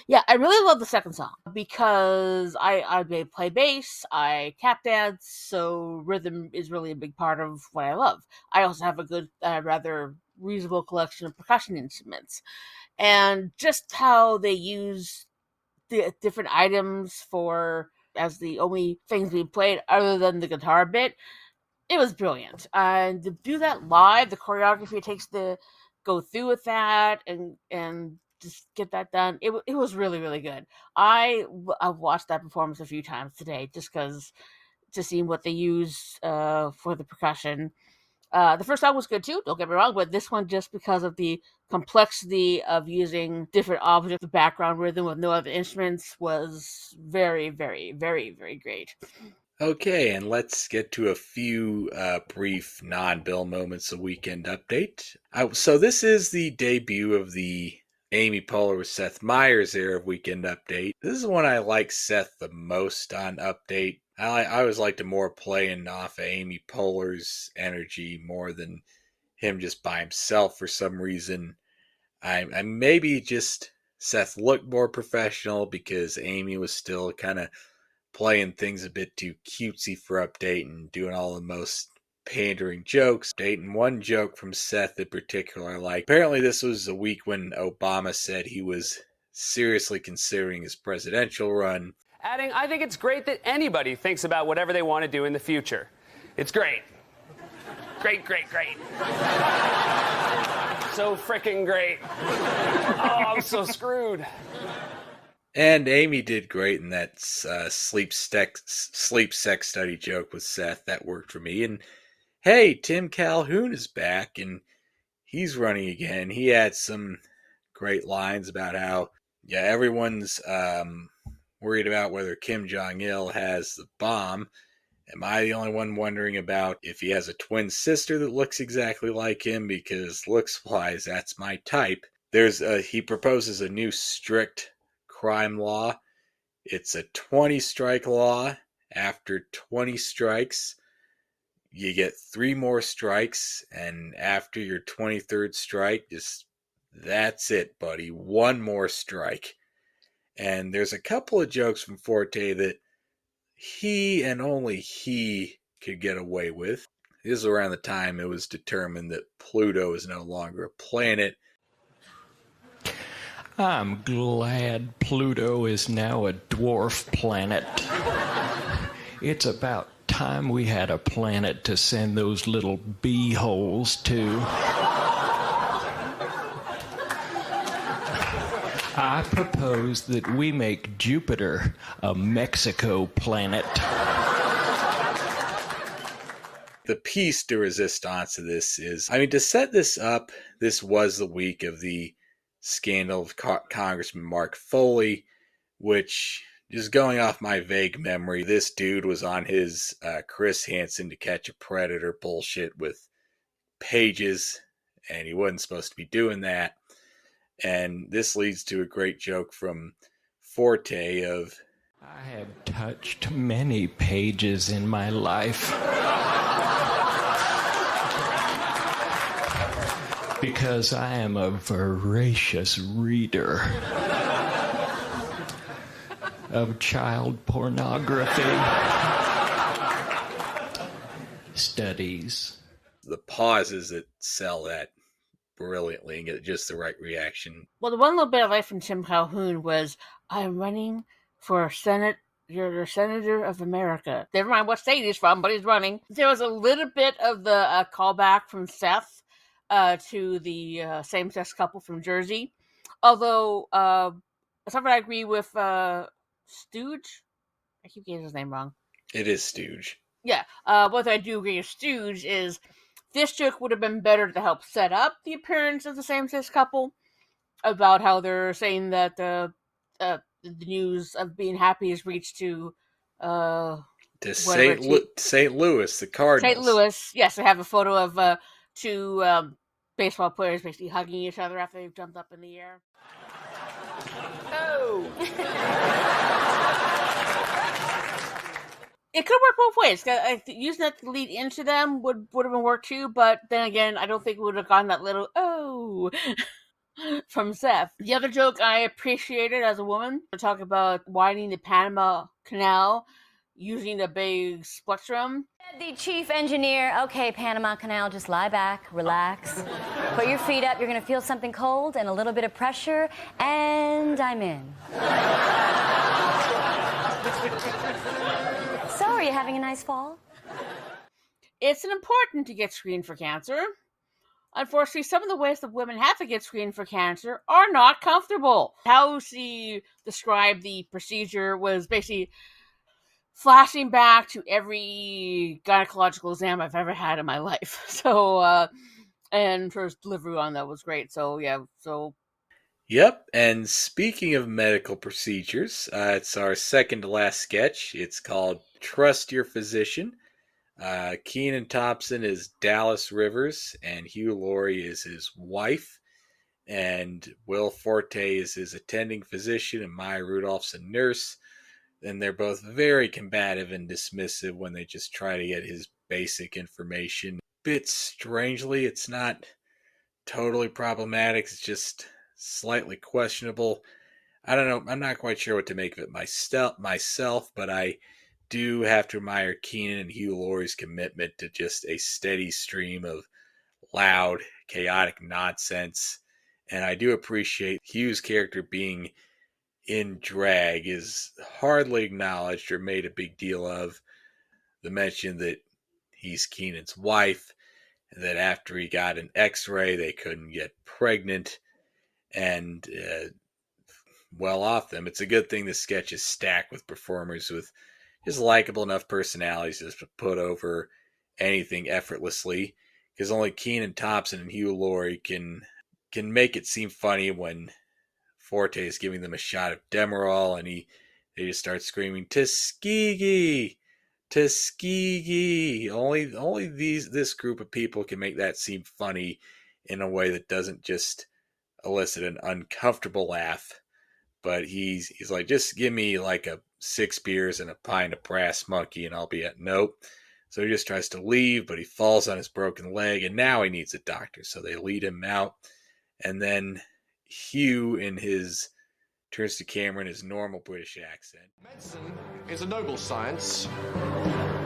Yeah, I really love the second song because I play bass, I tap dance, so rhythm is really a big part of what I love. I also have a good, rather reasonable collection of percussion instruments. And just how they use the different items as the only things being played other than the guitar bit, it was brilliant. And to do that live, the choreography it takes to go through with that and just get that done. It was really, really good. I've watched that performance a few times today just because to see what they use for the percussion. The first song was good too, don't get me wrong, but this one, just because of the complexity of using different objects, the background rhythm with no other instruments, was very, very, very, very great. Okay, and let's get to a few brief non-Bill moments of Weekend Update. So this is the debut of the Amy Poehler with Seth Meyers era of Weekend Update. This is the one I like Seth the most on Update. I always liked him more playing off of Amy Poehler's energy more than him just by himself for some reason. I maybe just Seth looked more professional because Amy was still kind of playing things a bit too cutesy for Update and doing all the most pandering jokes. And one joke from Seth in particular I like. Apparently this was a week when Obama said he was seriously considering his presidential run. Adding, I think it's great that anybody thinks about whatever they want to do in the future. It's great. Great, great, great. So frickin' great. Oh, I'm so screwed. And Amy did great in that sleep sex study joke with Seth. That worked for me. And hey, Tim Calhoun is back and he's running again. He had some great lines about how, everyone's worried about whether Kim Jong-il has the bomb. Am I the only one wondering about if he has a twin sister that looks exactly like him? Because looks-wise, that's my type. He proposes a new strict crime law. It's a 20-strike law. After 20 strikes, you get 3 more strikes, and after your 23rd strike, that's it, buddy. 1 more strike. And there's a couple of jokes from Forte that he and only he could get away with. This is around the time it was determined that Pluto is no longer a planet. I'm glad Pluto is now a dwarf planet. It's about time we had a planet to send those little bee holes to. I propose that we make Jupiter a Mexico planet. The piece de resistance to this is, to set this up, this was the week of the scandal of Congressman Mark Foley, which, just going off my vague memory, this dude was on his Chris Hansen To Catch a Predator bullshit with pages, and he wasn't supposed to be doing that. And this leads to a great joke from Forte of, I have touched many pages in my life. Because I am a voracious reader. of child pornography studies. The pauses that sell that brilliantly and get just the right reaction. Well, the one little bit I liked from Tim Calhoun was, I'm running for Senate. You're the Senator of America. Never mind what state he's from, but he's running. There was a little bit of the callback from Seth to the same-sex couple from Jersey. Although, something I agree with Stooge. I keep getting his name wrong. It is Stooge. Yeah. What I do agree with Stooge is this joke would have been better to help set up the appearance of the same-sex couple, about how they're saying that the news of being happy has reached to St. Louis, the Cardinals. St. Louis, yes, they have a photo of two baseball players basically hugging each other after they've jumped up in the air. Oh! It could work both ways. Using that to lead into them would have been work too, but then again, I don't think it would have gotten that little "oh" from Seth. The other joke I appreciated as a woman, to talk about widening the Panama Canal using the big spectrum. The chief engineer, okay, Panama Canal, just lie back, relax, put your feet up, you're gonna feel something cold and a little bit of pressure, and I'm in. So, are you having a nice fall? It's important to get screened for cancer. Unfortunately, some of the ways that women have to get screened for cancer are not comfortable. How she described the procedure was basically flashing back to every gynecological exam I've ever had in my life. So, and her delivery on that was great. So, yeah, so. Yep, and speaking of medical procedures, it's our second to last sketch. It's called Trust Your Physician. Kenan Thompson is Dallas Rivers, and Hugh Laurie is his wife, and Will Forte is his attending physician, and Maya Rudolph's a nurse. And they're both very combative and dismissive when they just try to get his basic information. Bit strangely, it's not totally problematic, it's just slightly questionable. I don't know, I'm not quite sure what to make of it myself, but I do have to admire Kenan and Hugh Laurie's commitment to just a steady stream of loud, chaotic nonsense. And I do appreciate Hugh's character being in drag is hardly acknowledged or made a big deal of. The mention that he's Kenan's wife, and that after he got an x-ray they couldn't get pregnant, and well off them. It's a good thing the sketch is stacked with performers with just likable enough personalities just to put over anything effortlessly, because only Kenan Thompson and Hugh Laurie can make it seem funny when Forte is giving them a shot of Demerol, and they just start screaming Tuskegee, Tuskegee. Only this group of people can make that seem funny in a way that doesn't just elicit an uncomfortable laugh. But he's like, just give me like a 6 beers and a pint of brass monkey, and I'll be at nope. So he just tries to leave, but he falls on his broken leg, and now he needs a doctor. So they lead him out, and then Hugh turns to camera in his normal British accent. Medicine is a noble science.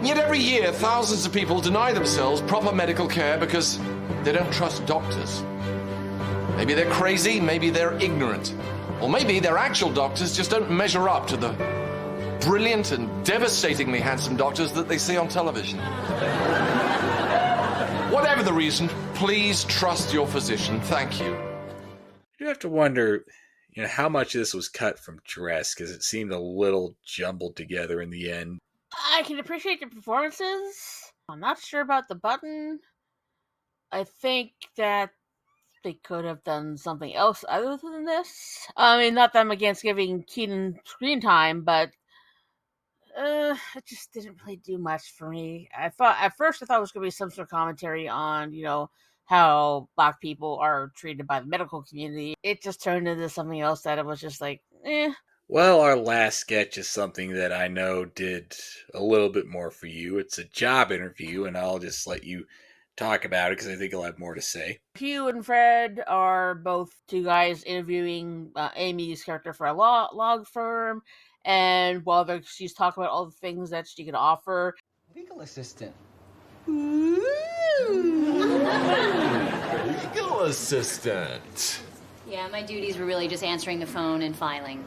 Yet every year, thousands of people deny themselves proper medical care because they don't trust doctors. Maybe they're crazy, maybe they're ignorant, or maybe their actual doctors just don't measure up to the brilliant and devastatingly handsome doctors that they see on television. Whatever the reason, please trust your physician. Thank you. You have to wonder, how much of this was cut from dress, because it seemed a little jumbled together in the end. I can appreciate the performances. I'm not sure about the button. I think that they could have done something else other than this. I mean, not that I'm against giving Kenan screen time, but it just didn't really do much for me. At first I thought it was going to be some sort of commentary on, how Black people are treated by the medical community. It just turned into something else that it was just like, eh. Well, our last sketch is something that I know did a little bit more for you. It's a job interview, and I'll just let you talk about it because I think you'll have more to say. Hugh and Fred are both two guys interviewing Amy's character for a law firm, And while she's talking about all the things that she can offer, Legal assistant. Legal assistant. Yeah, my duties were really just answering the phone and filing.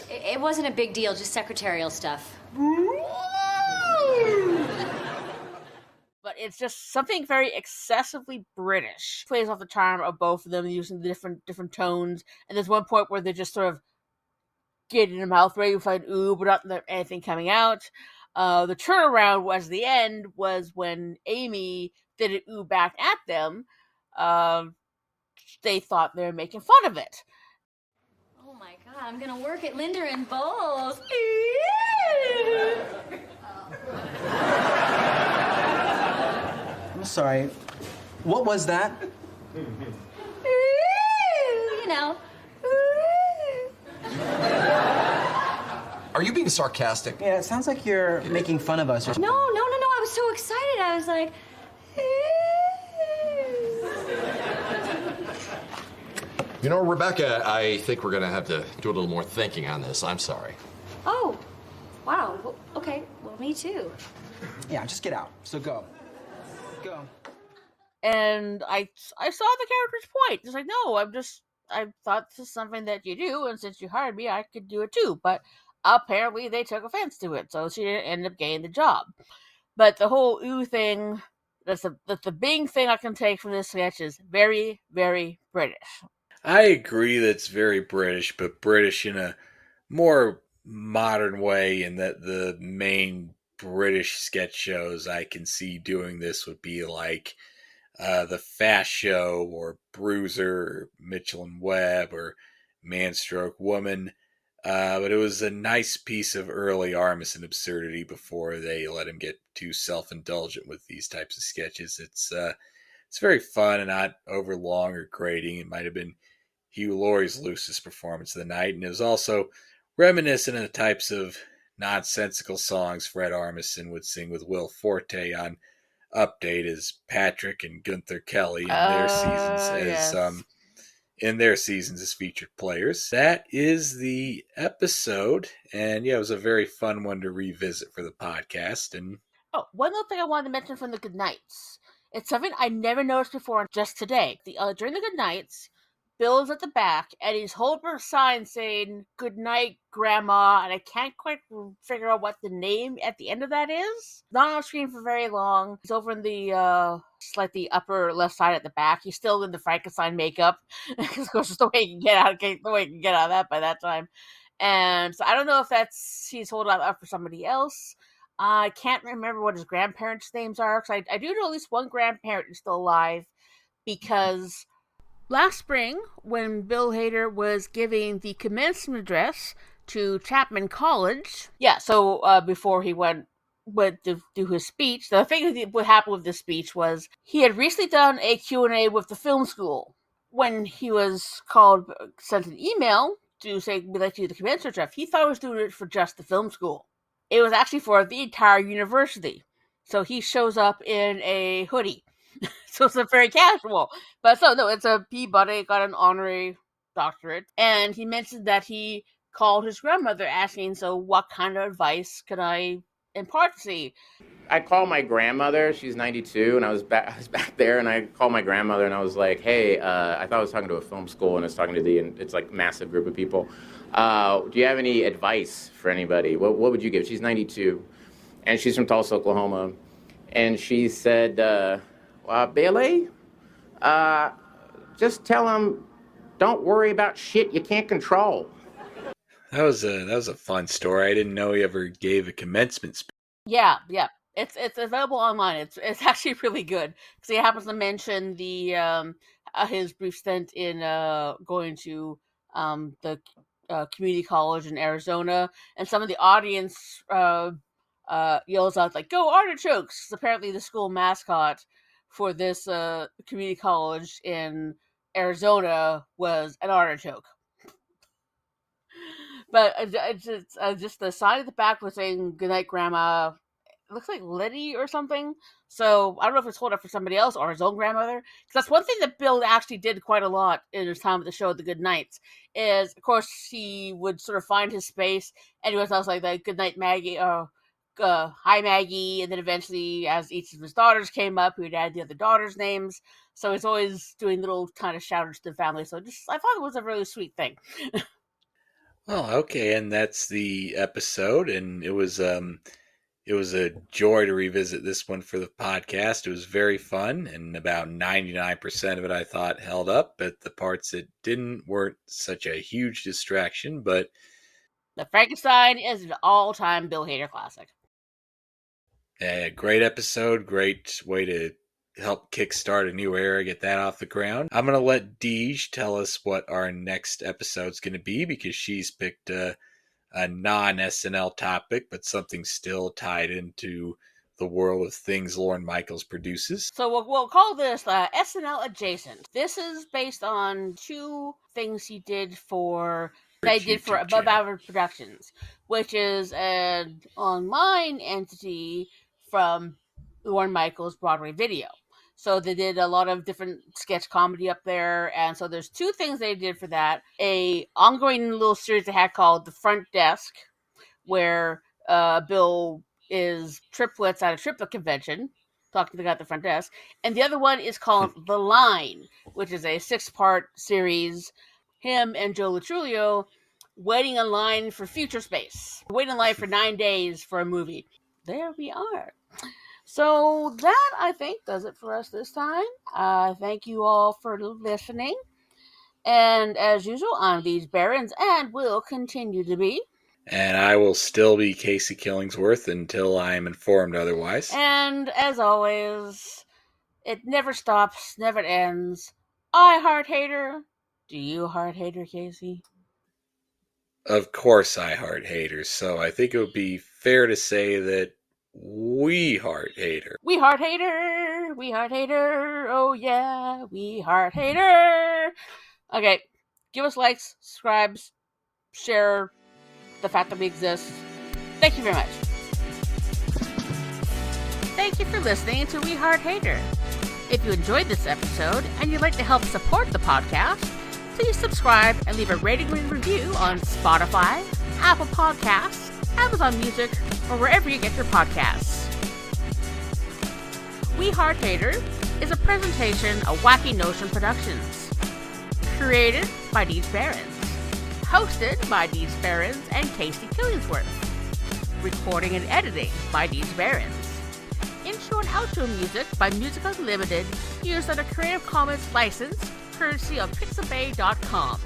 It wasn't a big deal, just secretarial stuff. but it's just something very excessively British. Plays off the charm of both of them, using the different tones. And there's one point where they're just sort of getting their mouth ready with an ooh, but not anything coming out. The turnaround was the end was when Amy did an ooh back at them. They thought they were making fun of it. Oh my god, I'm gonna work at Linder and Bowles. I'm sorry. What was that? You know. Are you being sarcastic? Yeah, it sounds like you're making fun of us. No. I was so excited. I was like. You know, Rebecca, I think we're going to have to do a little more thinking on this. I'm sorry. Oh, wow. Well, okay. Well, me too. Yeah, just get out. So go. Go. And I saw the character's point. It's like, no, I thought this is something that you do, and since you hired me, I could do it too. But apparently they took offense to it, so she didn't end up getting the job. But the whole ooh thing, that's the big thing I can take from this sketch is very, very British. I agree that it's very British, but British in a more modern way, and that the main British sketch shows I can see doing this would be like The Fast Show, or Bruiser, or Mitchell and Webb, or Man-Stroke Woman. But it was a nice piece of early Armisen absurdity before they let him get too self-indulgent with these types of sketches. It's very fun and not over long or grating. It might have been Hugh Laurie's loosest performance of the night, and it was also reminiscent of the types of nonsensical songs Fred Armisen would sing with Will Forte on Update as Patrick and Gunther Kelly in their seasons as featured players. That is the episode, and yeah, it was a very fun one to revisit for the podcast. And one little thing I wanted to mention from the Goodnights. It's something I never noticed before, just today. During the Goodnights, Bill's at the back, and he's holding a sign saying, "Good night, Grandma," and I can't quite figure out what the name at the end of that is. Not on screen for very long. He's over in the, slightly upper left side at the back. He's still in the Frankenstein makeup, because of course it's the way he can get out of that by that time. And so I don't know if he's holding out up for somebody else. I can't remember what his grandparents' names are, because I do know at least one grandparent is still alive, because last spring, when Bill Hader was giving the commencement address to Chapman College, before he went to do his speech, the thing that what happened with this speech was he had recently done a Q&A with the film school. When he was sent an email to say we'd like to do the commencement address, he thought he was doing it for just the film school. It was actually for the entire university. So he shows up in a hoodie. So it's very casual. But it's a Peabody, got an honorary doctorate. And he mentioned that he called his grandmother asking, so what kind of advice could I impart to you? I called my grandmother. She's 92, and I was back there, and I called my grandmother, and I was like, hey, I thought I was talking to a film school, and I was talking to it's like a massive group of people. Do you have any advice for anybody? What would you give? She's 92, and she's from Tulsa, Oklahoma. And she said, Billy, just tell him, don't worry about shit you can't control. That was a fun story. I didn't know he ever gave a commencement speech. Yeah. It's available online. It's actually really good, because he happens to mention the his brief stint in going to the community college in Arizona, and some of the audience yells out like, "Go Artichokes!" Apparently, the school mascot for this community college in Arizona was an artichoke. But just the sign at the back was saying "Good night, Grandma." it looks like Letty or something. So I don't know if it's hold up for somebody else or his own grandmother. Because that's one thing that Bill actually did quite a lot in his time at the show, The Good Nights, is, of course, he would sort of find his space, and he was always like, Good Night, Maggie, Hi, Maggie, and then eventually, as each of his daughters came up, he would add the other daughters' names. So he's always doing little kind of shout-outs to the family. So I thought it was a really sweet thing. Well, okay, and that's the episode, and it was a joy to revisit this one for the podcast. It was very fun, and about 99% of it I thought held up, but the parts that didn't weren't such a huge distraction. But The Frankenstein is an all-time Bill Hader classic. a great episode, great way to help kickstart a new era, get that off the ground. I'm going to let Deej tell us what our next episode's going to be, because she's picked a non-SNL topic, but something still tied into the world of things Lorne Michaels produces. So we'll call this SNL Adjacent. This is based on two things he did for Above Average Productions, which is an online entity from Lorne Michaels' Broadway Video. So they did a lot of different sketch comedy up there, and so there's two things they did for that. A ongoing little series they had called The Front Desk, where Bill is triplets at a triplet convention, talking to the guy at the front desk. And the other one is called The Line, which is a 6-part series. Him and Joe Latrulio waiting in line for Future Space. Waiting in line for 9 days for a movie. There we are. So that, I think, does it for us this time. Thank you all for listening. And as usual, I'm Deej Barons and will continue to be. And I will still be Casey Killingsworth until I am informed otherwise. And as always, it never stops, never ends. I heart Hater. Do you heart Hater, Casey? Of course I heart haters, so I think it would be fair to say that we heart Hater. We heart Hater. We heart Hater. Oh yeah, we heart Hater. Okay, give us likes, subscribes, share the fact that we exist. Thank you very much. Thank you for listening to We Heart Hater. If you enjoyed this episode and you'd like to help support the podcast, please subscribe and leave a rating and review on Spotify, Apple Podcasts, Amazon Music, or wherever you get your podcasts. We Heart Hater is a presentation of Wacky Notion Productions. Created by Deej Barons. Hosted by Deej Barons and Casey Killingsworth. Recording and editing by Deej Barons. Intro and outro music by Music Unlimited, used under Creative Commons license, courtesy of Pixabay.com.